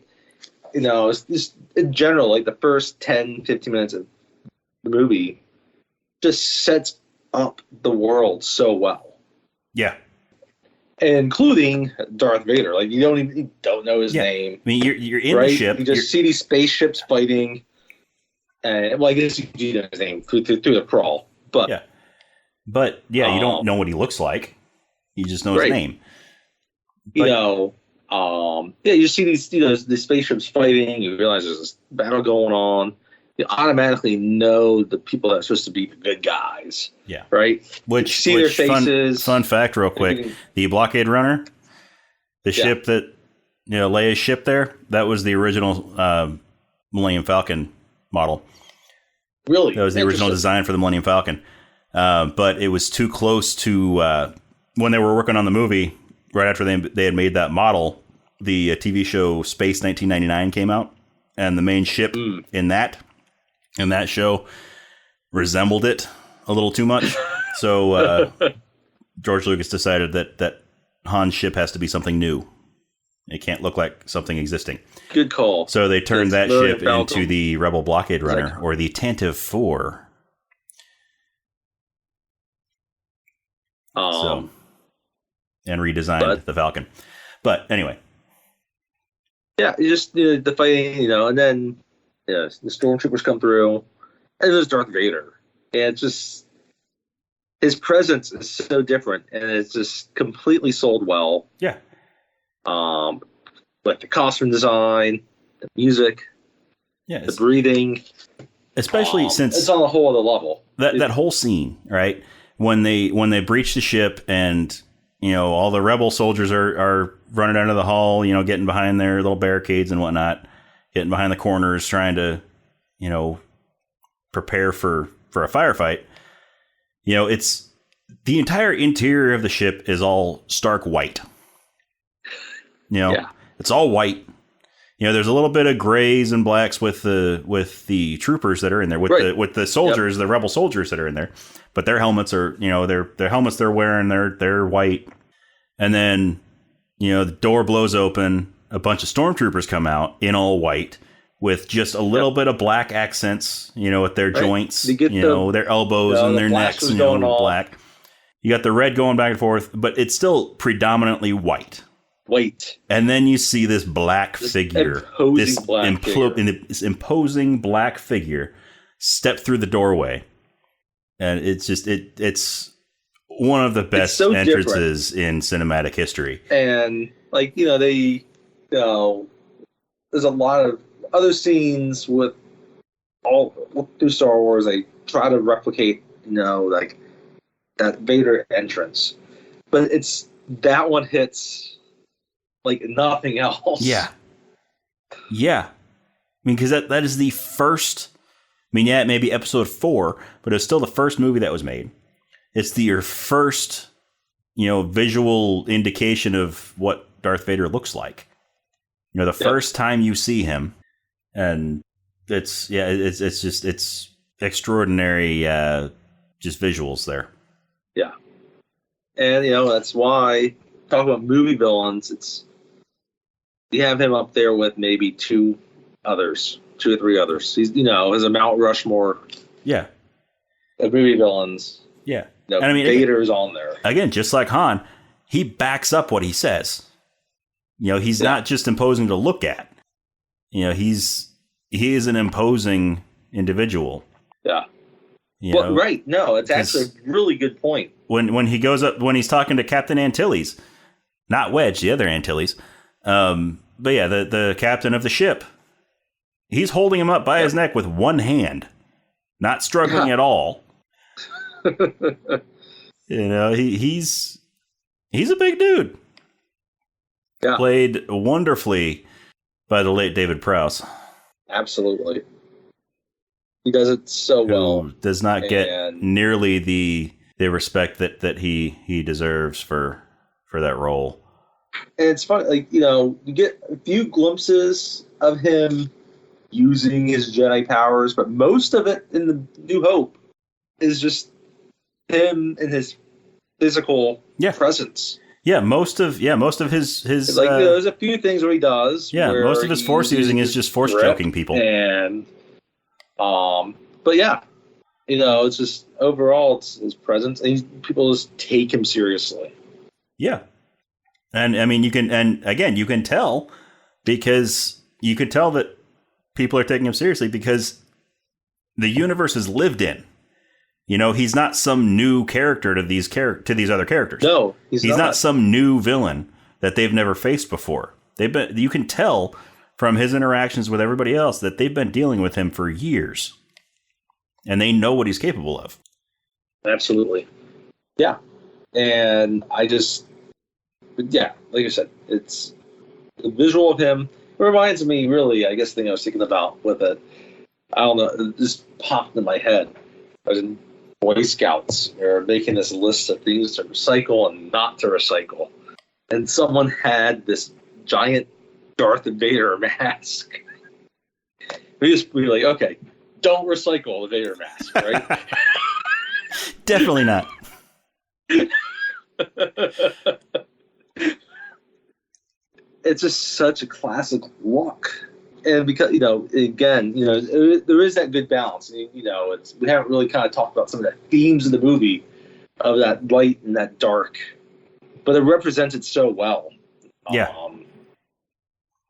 It's just in general, like the first 10, 15 minutes of the movie just sets up the world so well. Yeah. Including Darth Vader. Like, you don't know his name. I mean, you're in the ship. You just see these spaceships fighting. And, I guess you do know his name through the crawl. But you don't know what he looks like. You just know his name. But, you see these, the spaceships fighting. You realize there's this battle going on. You automatically know the people that are supposed to be the good guys. Yeah. Right? Which, you see their faces. Fun fact, real quick. The blockade runner, the ship that, Leia's ship there, that was the original Millennium Falcon model. Really? That was the original design for the Millennium Falcon. But it was too close to, when they were working on the movie, right after they had made that model, the TV show Space 1999 came out. And the main ship in that show resembled it a little too much. So George Lucas decided that Han's ship has to be something new. It can't look like something existing. Good call. So they turned that ship into the Rebel blockade runner, or the Tantive 4. And redesigned the Falcon. But anyway. Yeah, you just the fighting, and then the stormtroopers come through, and there's Darth Vader, and it's just his presence is so different, and it's just completely sold well. Yeah. Like the costume design, the music, Yeah, the breathing, especially since it's on a whole other level. That whole scene, right? When they breach the ship and all the rebel soldiers are running out of the hull, getting behind their little barricades and whatnot, getting behind the corners, trying to prepare for a firefight. It's the entire interior of the ship is all stark white. It's all white. There's a little bit of grays and blacks with the troopers that are in there, with the soldiers, the rebel soldiers that are in there, but their helmets are, their helmets they're wearing, they're white. And then, the door blows open, a bunch of stormtroopers come out in all white with just a little bit of black accents, at their joints, their elbows and their necks, black. You got the red going back and forth, but it's still predominantly white. And then you see this black figure, this imposing black figure step through the doorway. And it's just, it's one of the best entrances in cinematic history. And there's a lot of other scenes through Star Wars. They try to replicate, that Vader entrance, but that one hits like nothing else. Yeah. I mean, because that is the first. I mean, yeah, it may be episode 4, but it's still the first movie that was made. It's your first, visual indication of what Darth Vader looks like. The first time you see him, and it's extraordinary, just visuals there. Yeah, and that's why talk about movie villains. You have him up there with maybe 2 or 3 others. He's as a Mount Rushmore. Yeah, of movie villains. Yeah, and I mean Vader's on there again, just like Han. He backs up what he says. He's not just imposing to look at. He is an imposing individual. Yeah. Right. No, it's actually a really good point. When he goes up, when he's talking to Captain Antilles, not Wedge, the other Antilles, but yeah, the captain of the ship, he's holding him up by his neck with one hand, not struggling at all. He's a big dude. Yeah. Played wonderfully by the late David Prowse. Absolutely. He does it so well. Does not get nearly the respect that he deserves for that role. And it's funny, you get a few glimpses of him using his Jedi powers, but most of it in the New Hope is just him and his physical presence. Yeah, most of his there's a few things where he does. Yeah, most of his force using is just force choking people. And but yeah, it's just overall it's his presence, and people just take him seriously. Yeah, and I mean you can tell because you could tell that people are taking him seriously because the universe is lived in. He's not some new character to these other characters. No, he's not some new villain that they've never faced before. You can tell from his interactions with everybody else that they've been dealing with him for years, and they know what he's capable of. Absolutely, yeah. And like I said, it's the visual of him. It reminds me, really, I guess the thing I was thinking about with it. I don't know, it just popped in my head. I was in Boy Scouts. They're making this list of things to recycle and not to recycle. And someone had this giant Darth Vader mask. We just be like, okay, don't recycle the Vader mask, right? Definitely not. It's just such a classic look. And because, again, there is that good balance. We haven't really kind of talked about some of the themes of the movie, of that light and that dark, but it represents it so well. Yeah.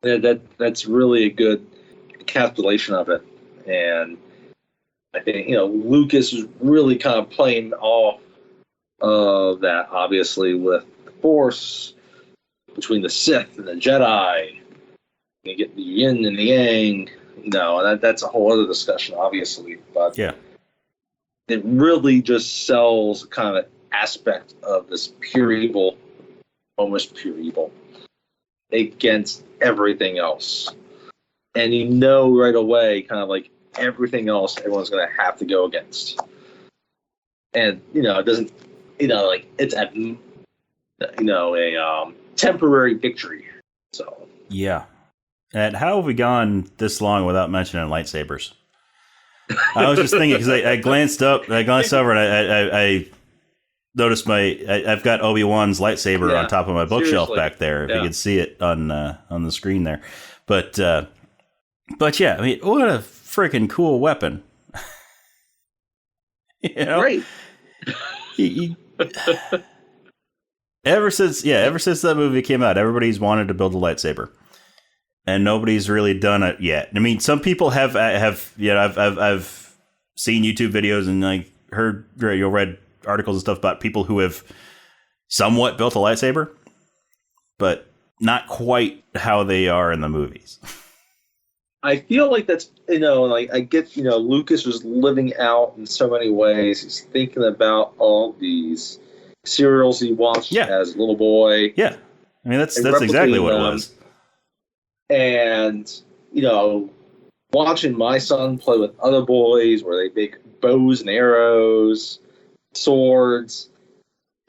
That's really a good encapsulation of it. And I think, Lucas is really kind of playing off of that, obviously, with the Force, between the Sith and the Jedi. You get the yin and the yang, No, that's a whole other discussion, obviously. But Yeah. it really just sells kind of an aspect of this pure evil, almost pure evil, against everything else. And you know right away, kind of like everything else, everyone's going to have to go against. And, it doesn't, like it's a, a temporary victory. So. Yeah. And how have we gone this long without mentioning lightsabers? I was just thinking because I glanced over, and I noticed I've got Obi-Wan's lightsaber on top of my bookshelf back there. If you could see it on the screen there, but yeah, I mean, what a freaking cool weapon! Right. Ever since that movie came out, everybody's wanted to build a lightsaber. And nobody's really done it yet. I mean, some people have. I've seen YouTube videos and like read articles and stuff about people who have somewhat built a lightsaber, but not quite how they are in the movies. I feel like that's like I get Lucas was living out in so many ways. He's thinking about all these serials he watched as a little boy. Yeah, I mean that's exactly what it was. And, watching my son play with other boys where they make bows and arrows, swords.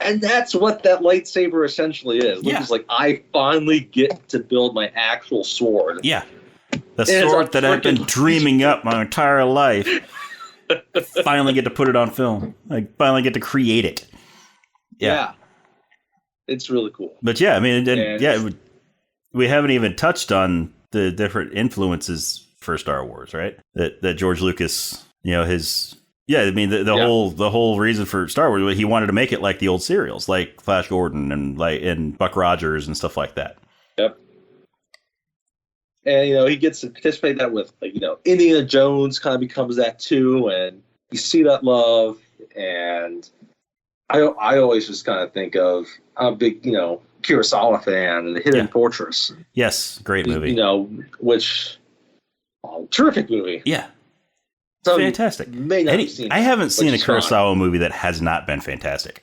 And that's what that lightsaber essentially is. Yeah. Luke is like, I finally get to build my actual sword. Yeah. The sword that I've been dreaming up my entire life. Finally get to put it on film. Like, finally get to create it. Yeah. It's really cool. But yeah, I mean, we haven't even touched on the different influences for Star Wars, right? That George Lucas, the whole reason for Star Wars, he wanted to make it like the old serials, like Flash Gordon and Buck Rogers and stuff like that. Yep. And he gets to participate in that with Indiana Jones kind of becomes that too, and you see that love. And I always just kind of think of I'm a big Kurosawa fan and The Hidden Fortress. Yes, great movie. Terrific movie. Yeah. So fantastic. I haven't seen a Kurosawa movie that has not been fantastic.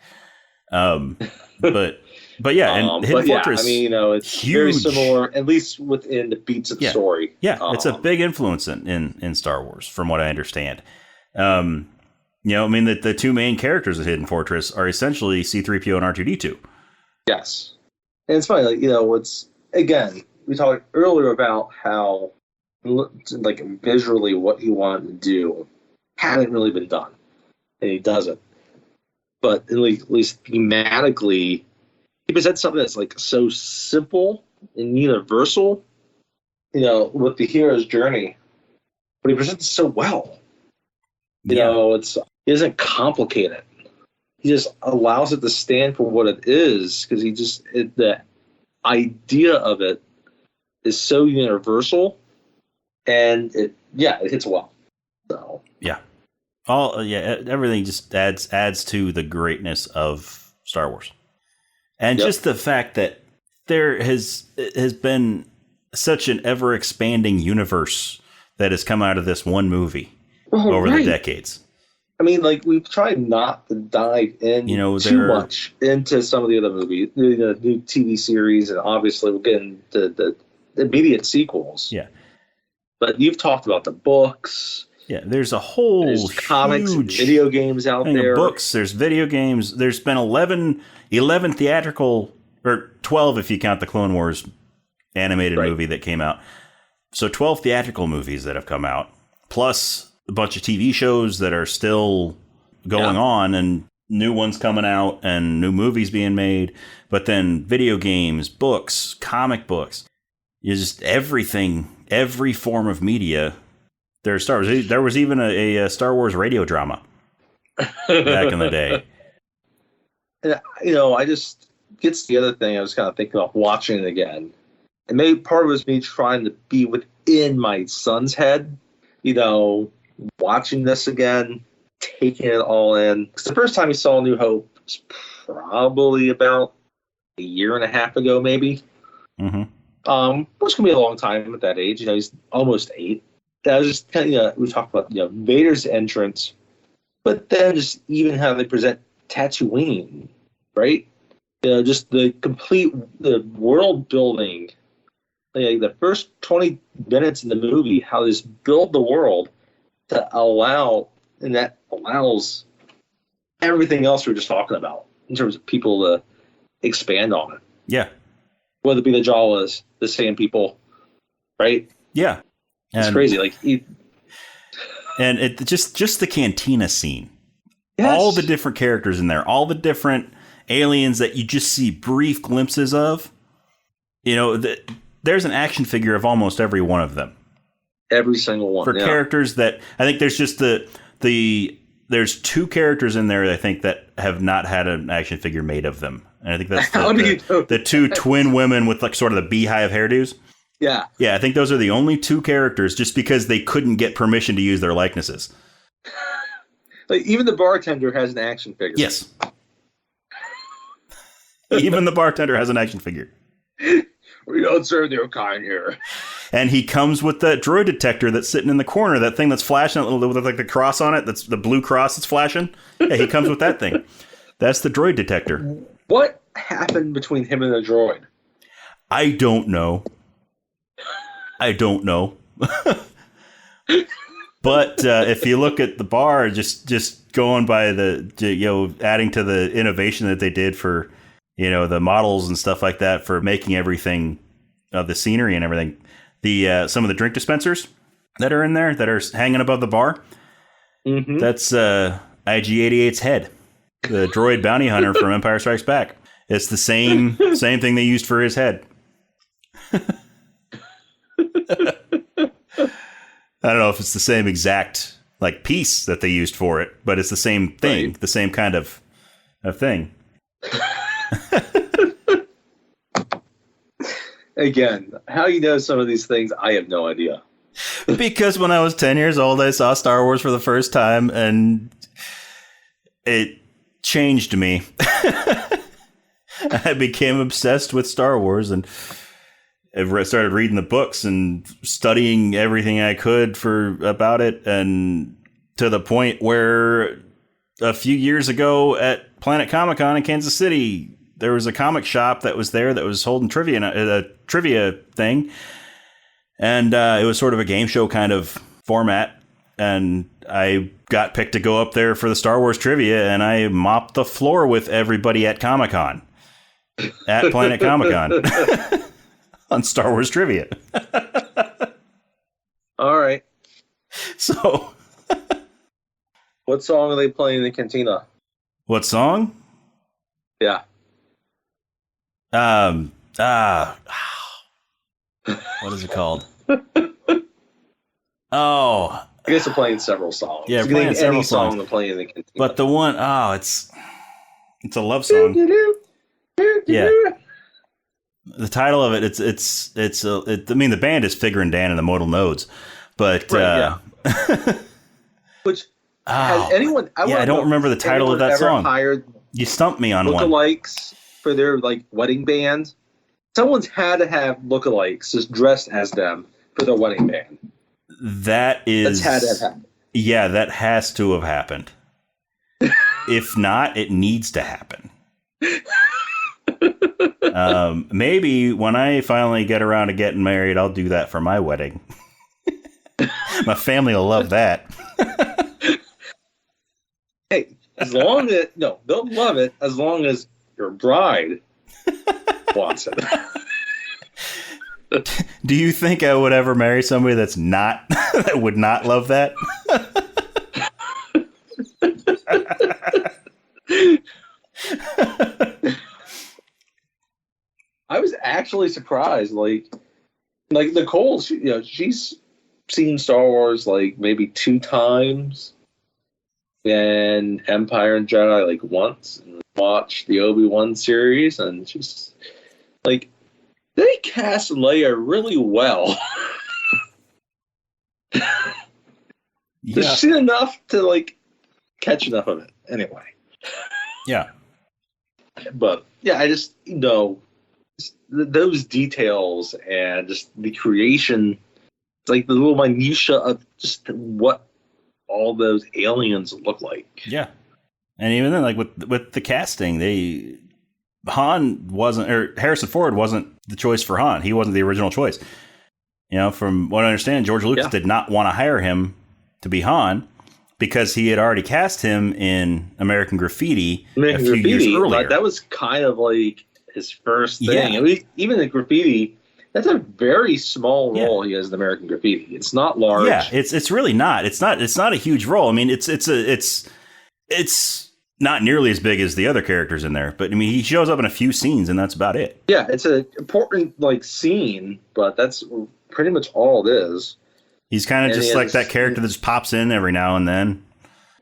But yeah, and Hidden Fortress. I mean, it's huge. Very similar, at least within the beats of the story. Yeah, it's a big influence in Star Wars, from what I understand. I mean, the two main characters of Hidden Fortress are essentially C-3PO and R2-D2. Yes. And it's funny, again, we talked earlier about how, visually what he wanted to do hadn't really been done. And he does it. But at least thematically, he presents something that's, so simple and universal, with the hero's journey. But he presents it so well. He doesn't complicate it. He just allows it to stand for what it is, because the idea of it is so universal, and it hits well. So everything just adds to the greatness of Star Wars, and just the fact that there has been such an ever expanding universe that has come out of this one movie over the decades. I mean, we've tried not to dive in too much into some of the other movies, the new TV series, and obviously we'll get into the immediate sequels. Yeah. But you've talked about the books. Yeah, there's comics and video games out there. Books, there's video games. There's been 11 theatrical, or 12 if you count the Clone Wars animated movie that came out. So 12 theatrical movies that have come out, plus a bunch of TV shows that are still going on, and new ones coming out, and new movies being made. But then video games, books, comic books, just everything, every form of media. There's Star Wars. There was even a Star Wars radio drama back in the day. And, I just gets the other thing I was kind of thinking of watching it again. And maybe part of it was me trying to be within my son's head, watching this again, taking it all in. Because the first time he saw New Hope was probably about a year and a half ago, maybe. Mm-hmm. Which can be a long time at that age. He's almost 8. that was just kind of, we talked about Vader's entrance, but then just even how they present Tatooine, right? Just the complete the world building. Like the first 20 minutes in the movie, how they just build the world to allow, and that allows everything else we we're just talking about in terms of people to expand on it. Yeah. Whether it be the Jawas, the Sand People, right? Yeah. It's crazy. Like, and it just the cantina scene. yes. All the different characters in there, all the different aliens that you just see brief glimpses of. There's an action figure of almost every one of them. Every single one. For characters that I think there's just there's 2 characters in there I think that have not had an action figure made of them. And I think that's the 2 twin women with like sort of the beehive hairdos. Yeah. Yeah, I think those are the only 2 characters just because they couldn't get permission to use their likenesses. Like even the bartender has an action figure. Yes. Even the bartender has an action figure. We don't serve their kind here. And he comes with that droid detector that's sitting in the corner, that thing that's flashing with like the cross on it, that's the blue cross that's flashing. Yeah, he comes with that thing. That's the droid detector. What happened between him and the droid? I don't know. But if you look at the bar, just going by the, adding to the innovation that they did for, the models and stuff like that for making everything, the scenery and everything, some of the drink dispensers that are in there that are hanging above the bar, that's IG-88's head, the droid bounty hunter from Empire Strikes Back. It's the same thing they used for his head. I don't know if it's the same exact like piece that they used for it, but it's the same thing, right. The same kind of thing. Again, how some of these things, I have no idea. Because when I was 10 years old, I saw Star Wars for the first time, and it changed me. I became obsessed with Star Wars, and I started reading the books and studying everything I could about it, and to the point where a few years ago at Planet Comic-Con in Kansas City, there was a comic shop that was there that was holding a trivia thing, and it was sort of a game show kind of format, and I got picked to go up there for the Star Wars trivia, and I mopped the floor with everybody at Comic-Con, at Planet Comic-Con. On Star Wars trivia. All right. So, what song are they playing in the cantina? What song? Yeah. What is it called? Oh, I guess they're playing several songs. Yeah, playing several songs. They're playing in the cantina. But the one, it's a love song. Yeah. The title of it, the band is Figrin D'an and the Modal Nodes, but right, yeah. Which has anyone? I don't remember the title of that song. You stumped me on one. Lookalikes for their wedding band. Someone's had to have lookalikes just dressed as them for their wedding band. That's had to have happened. Yeah, that has to have happened. If not, it needs to happen. Maybe when I finally get around to getting married, I'll do that for my wedding. My family will love that. Hey, as long as they'll love it as long as your bride wants it. Do you think I would ever marry somebody that's not that would not love that? I was actually surprised. Like Nicole, she's seen Star Wars maybe 2 times, and Empire and Jedi once, and watched the Obi-Wan series, and she's they cast Leia really well. Yeah. She's seen enough to catch enough of it anyway. Yeah. But yeah, I just those details and just the creation like the little minutia of just what all those aliens look like. Yeah. And even then, like with the casting, Han wasn't, or Harrison Ford wasn't the choice for Han. He wasn't the original choice. You know, from what I understand, George Lucas did not want to hire him to be Han because he had already cast him in American Graffiti a few years earlier. Like, that was kind of like his first thing. Yeah. I mean, even the Graffiti, that's a very small role he has in American Graffiti. It's not large. Yeah, it's really not. It's not a huge role. I mean, it's not nearly as big as the other characters in there. But I mean, he shows up in a few scenes, and that's about it. Yeah, it's an important like scene, but that's pretty much all it is. He's kind of just like that character that just pops in every now and then.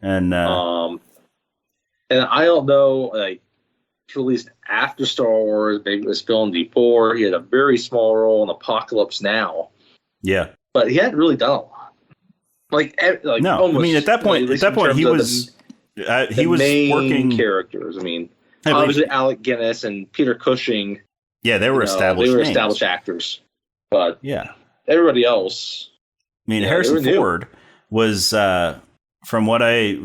And I don't know, like, released after Star Wars, maybe it was filmed before. He had a very small role in Apocalypse Now. Yeah, but he hadn't really done a lot. Like no, I mean at that point he was working characters. I mean, obviously Alec Guinness and Peter Cushing. Yeah, they were established. They were established actors, but yeah, everybody else. I mean, Harrison Ford was, from what I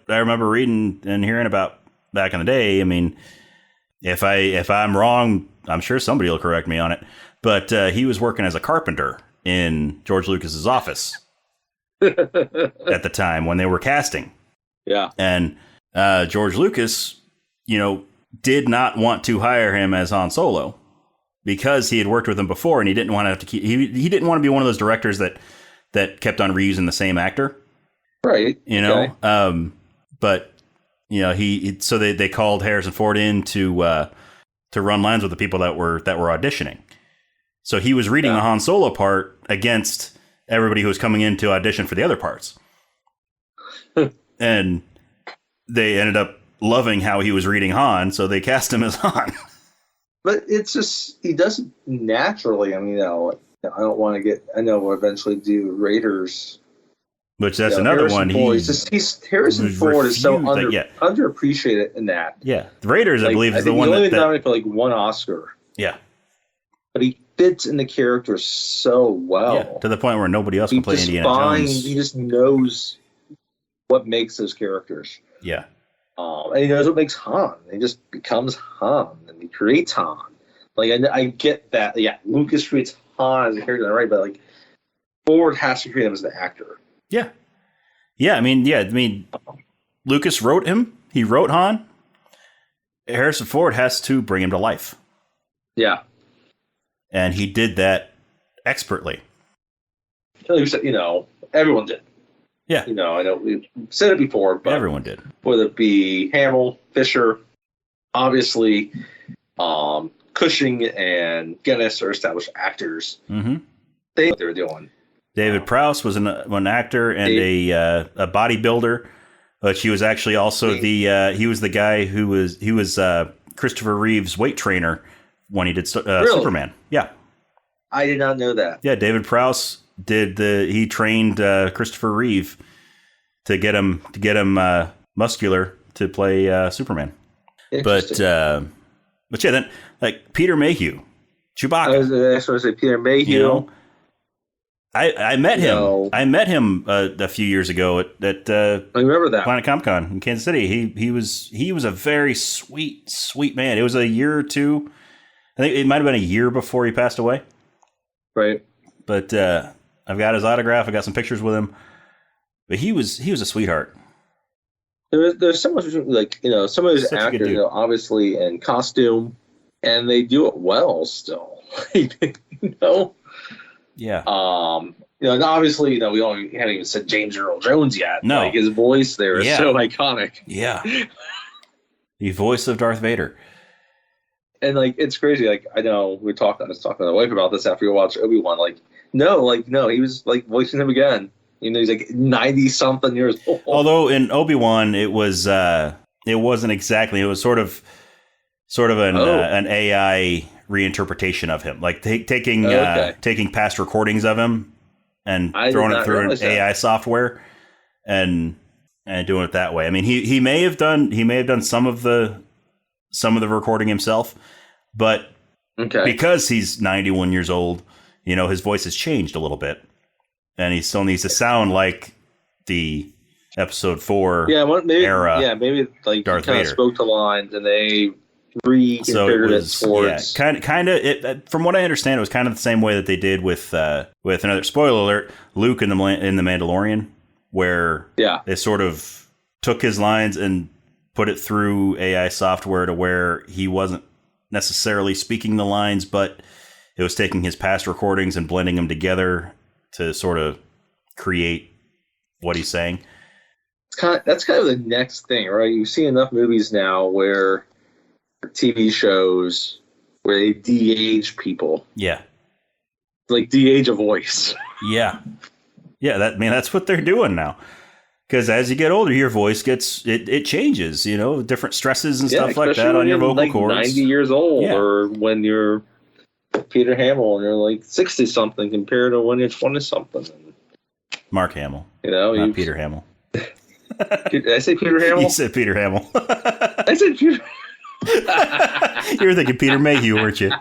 remember reading and hearing about back in the day. I mean, if I'm wrong, I'm sure somebody will correct me on it. But he was working as a carpenter in George Lucas's office at the time when they were casting. Yeah, and George Lucas, did not want to hire him as Han Solo because he had worked with him before, and he didn't want to have to keep. He didn't want to be one of those directors that kept on reusing the same actor. Right. But so they called Harrison Ford in to run lines with the people that were auditioning. So he was reading the Han Solo part against everybody who was coming in to audition for the other parts. And they ended up loving how he was reading Han, so they cast him as Han. But it's just, he does it naturally. I mean, I don't want to get. I know we'll eventually do Raiders, which that's another one. Harrison Ford is so underappreciated in that. Yeah, the Raiders, I believe, is the one that he only nominated for like one Oscar. Yeah, but he fits in the character so well, to the point where nobody else can play Indiana Jones. He just knows what makes those characters. Yeah, and he knows what makes Han. He just becomes Han, and he creates Han. Like I get that. Yeah, Lucas creates Han as a character, right? But like Ford has to create him as an actor. Yeah. I mean, Lucas wrote him. He wrote Han. Harrison Ford has to bring him to life. Yeah. And he did that expertly. Everyone did. Yeah. I know we've said it before, but everyone did. Whether it be Hamill, Fisher, obviously, Cushing and Guinness are established actors. Mm-hmm. They knew what they were doing. David Prowse was an actor and a bodybuilder, but he was actually also he was the guy who was Christopher Reeve's weight trainer when he did Superman. Yeah, I did not know that. Yeah, David Prowse he trained Christopher Reeve to get him muscular to play Superman. But yeah, then like Peter Mayhew, Chewbacca. I was going to say Peter Mayhew. I met him. I met him a few years ago at I remember that Planet Comic-Con in Kansas City. He was a very sweet man. It was a year or two. I think it might have been a year before he passed away. Right. But I've got his autograph. I got some pictures with him. But he was a sweetheart. There's so much, like, some of those actors, obviously in costume, and they do it well still. Yeah. And obviously, we haven't even said James Earl Jones yet. No. Like, his voice there is so iconic. Yeah. The voice of Darth Vader. And like, it's crazy. Like, I know I was talking to my wife about this after we watched Obi-Wan. Like, no, he was like voicing him again. He's like 90 something years old. Although in Obi-Wan, it wasn't exactly. It was sort of an AI reinterpretation of him, like taking past recordings of him and throwing it through an AI software and doing it that way. I mean, he may have done some of the recording himself, but because he's 91 years old, his voice has changed a little bit. and he still needs to sound like the Episode 4 maybe, era. Yeah, maybe like Darth kind of Vader. spoke to lines and they reconfigured it towards. Kind of. From what I understand, it was kind of the same way that they did with another spoiler alert, Luke in the Mandalorian, where they sort of took his lines and put it through AI software to where he wasn't necessarily speaking the lines, but it was taking his past recordings and blending them together to sort of create what he's saying. That's kind of the next thing, right? You see enough movies now where TV shows where they de-age people. Yeah. Like de-age a voice. Yeah. Yeah, that's what they're doing now. Because as you get older, your voice it changes, different stresses and stuff like that on your vocal cords. 90 years old, or when you're Peter Hamill and you're like 60 something compared to when you're 20 something. Mark Hamill. Not Peter Hamill. Did I say Peter Hamill? You said Peter Hamill. I said Peter. You were thinking Peter Mayhew, weren't you?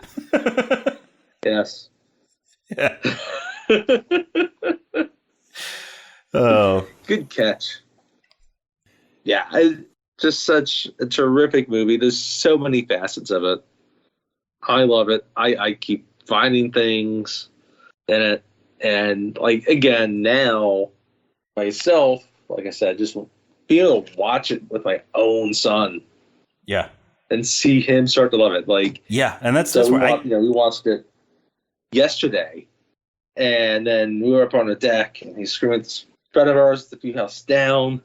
Yes. Yeah. Oh, good catch. Yeah, just such a terrific movie. There's so many facets of it. I love it. I keep finding things in it, and like again now, myself, like I said, just being able to watch it with my own son. Yeah. And see him start to love it. Like, yeah, and that's where we watched it yesterday, and then we were up on the deck, and he's screaming at this friend of ours, the few house down, and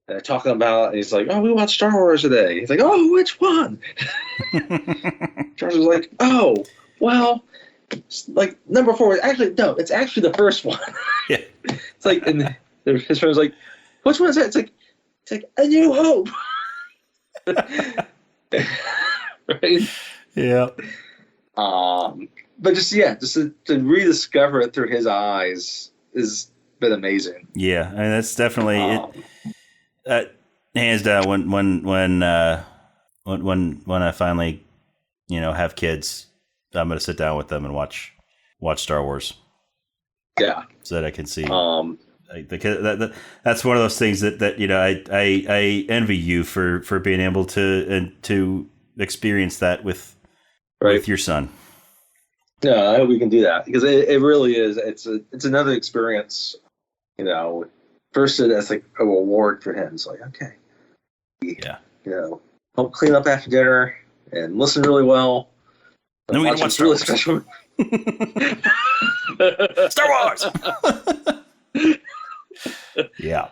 they're talking about, and he's like, "Oh, we watched Star Wars today." He's like, "Oh, which one?" George was like, "Oh, well, like number 4. Actually, no, it's actually the first one." Yeah. It's like, and his friend was like, "Which one is that?" It's like A New Hope. Right? Yeah. But just to rediscover it through his eyes has been amazing. Yeah, I mean that's definitely hands down. When I finally have kids, I'm going to sit down with them and watch Star Wars. Yeah, so that I can see. That's one of those things that I envy you for being able to experience that with your son. Yeah, I hope we can do that because it really is. It's another experience. First as like a reward for him. It's like, okay, yeah, help clean up after dinner and listen really well. Then we can watch Star Wars. Special. Star Wars. Yeah.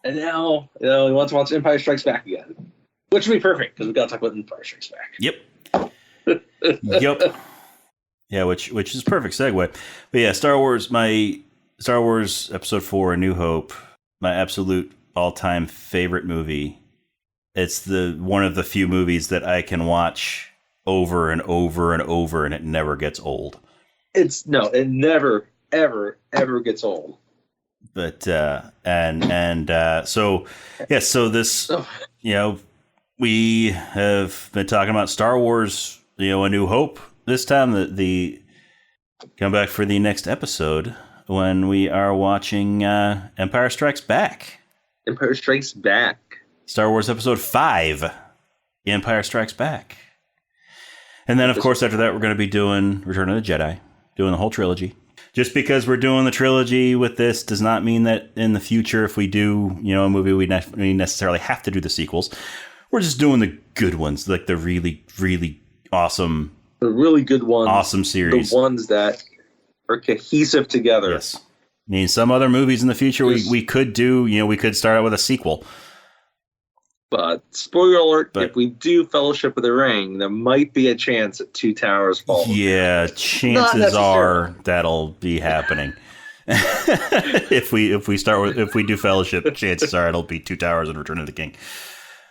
And now, he wants to watch Empire Strikes Back again, which would be perfect because we got to talk about Empire Strikes Back. Yep. Yep. Yeah, which is perfect segue. But yeah, Star Wars Episode 4: A New Hope, my absolute all-time favorite movie. It's one of the few movies that I can watch over and over and over, and it never gets old. It never ever gets old. But so this, we have been talking about Star Wars, A New Hope. This time, the come back for the next episode when we are watching Empire Strikes Back. Empire Strikes Back. Star Wars Episode 5, Empire Strikes Back. And then, of course, after that, we're going to be doing Return of the Jedi, doing the whole trilogy. Just because we're doing the trilogy with this does not mean that in the future, if we do, a movie, we necessarily have to do the sequels. We're just doing the good ones, like the really, really awesome, the really good ones, awesome series, the ones that are cohesive together. Yes, I mean some other movies in the future we could do. We could start out with a sequel. But spoiler alert: if we do Fellowship of the Ring, there might be a chance that Two Towers falls. Yeah, chances are that'll be happening. if we do Fellowship, chances are it'll be Two Towers and Return of the King.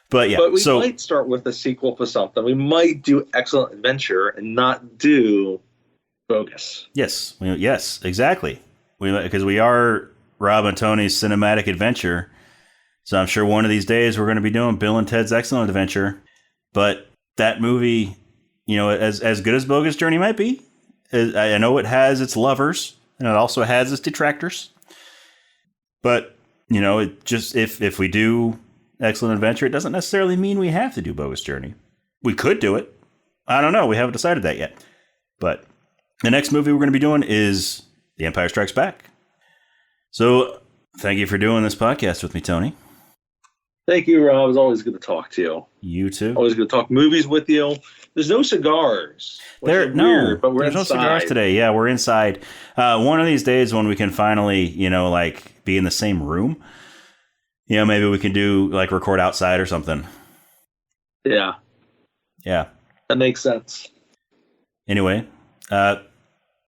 But yeah, we might start with a sequel for something. We might do Excellent Adventure and not do Bogus. Yes, exactly. Because we are Rob and Tony's Cinematic Adventure. So I'm sure one of these days we're going to be doing Bill and Ted's Excellent Adventure. But that movie, as good as Bogus Journey might be, I know it has its lovers and it also has its detractors. But, you know, it just if we do Excellent Adventure, it doesn't necessarily mean we have to do Bogus Journey. We could do it. I don't know. We haven't decided that yet. But the next movie we're going to be doing is The Empire Strikes Back. So thank you for doing this podcast with me, Tony. Thank you, Rob. It's always good to talk to you. You too. Always good to talk movies with you. There's no cigars. There's no cigars today. Yeah, we're inside. One of these days when we can finally, you know, like be in the same room, you know, maybe we can do like record outside or something. Yeah. Yeah. That makes sense. Anyway,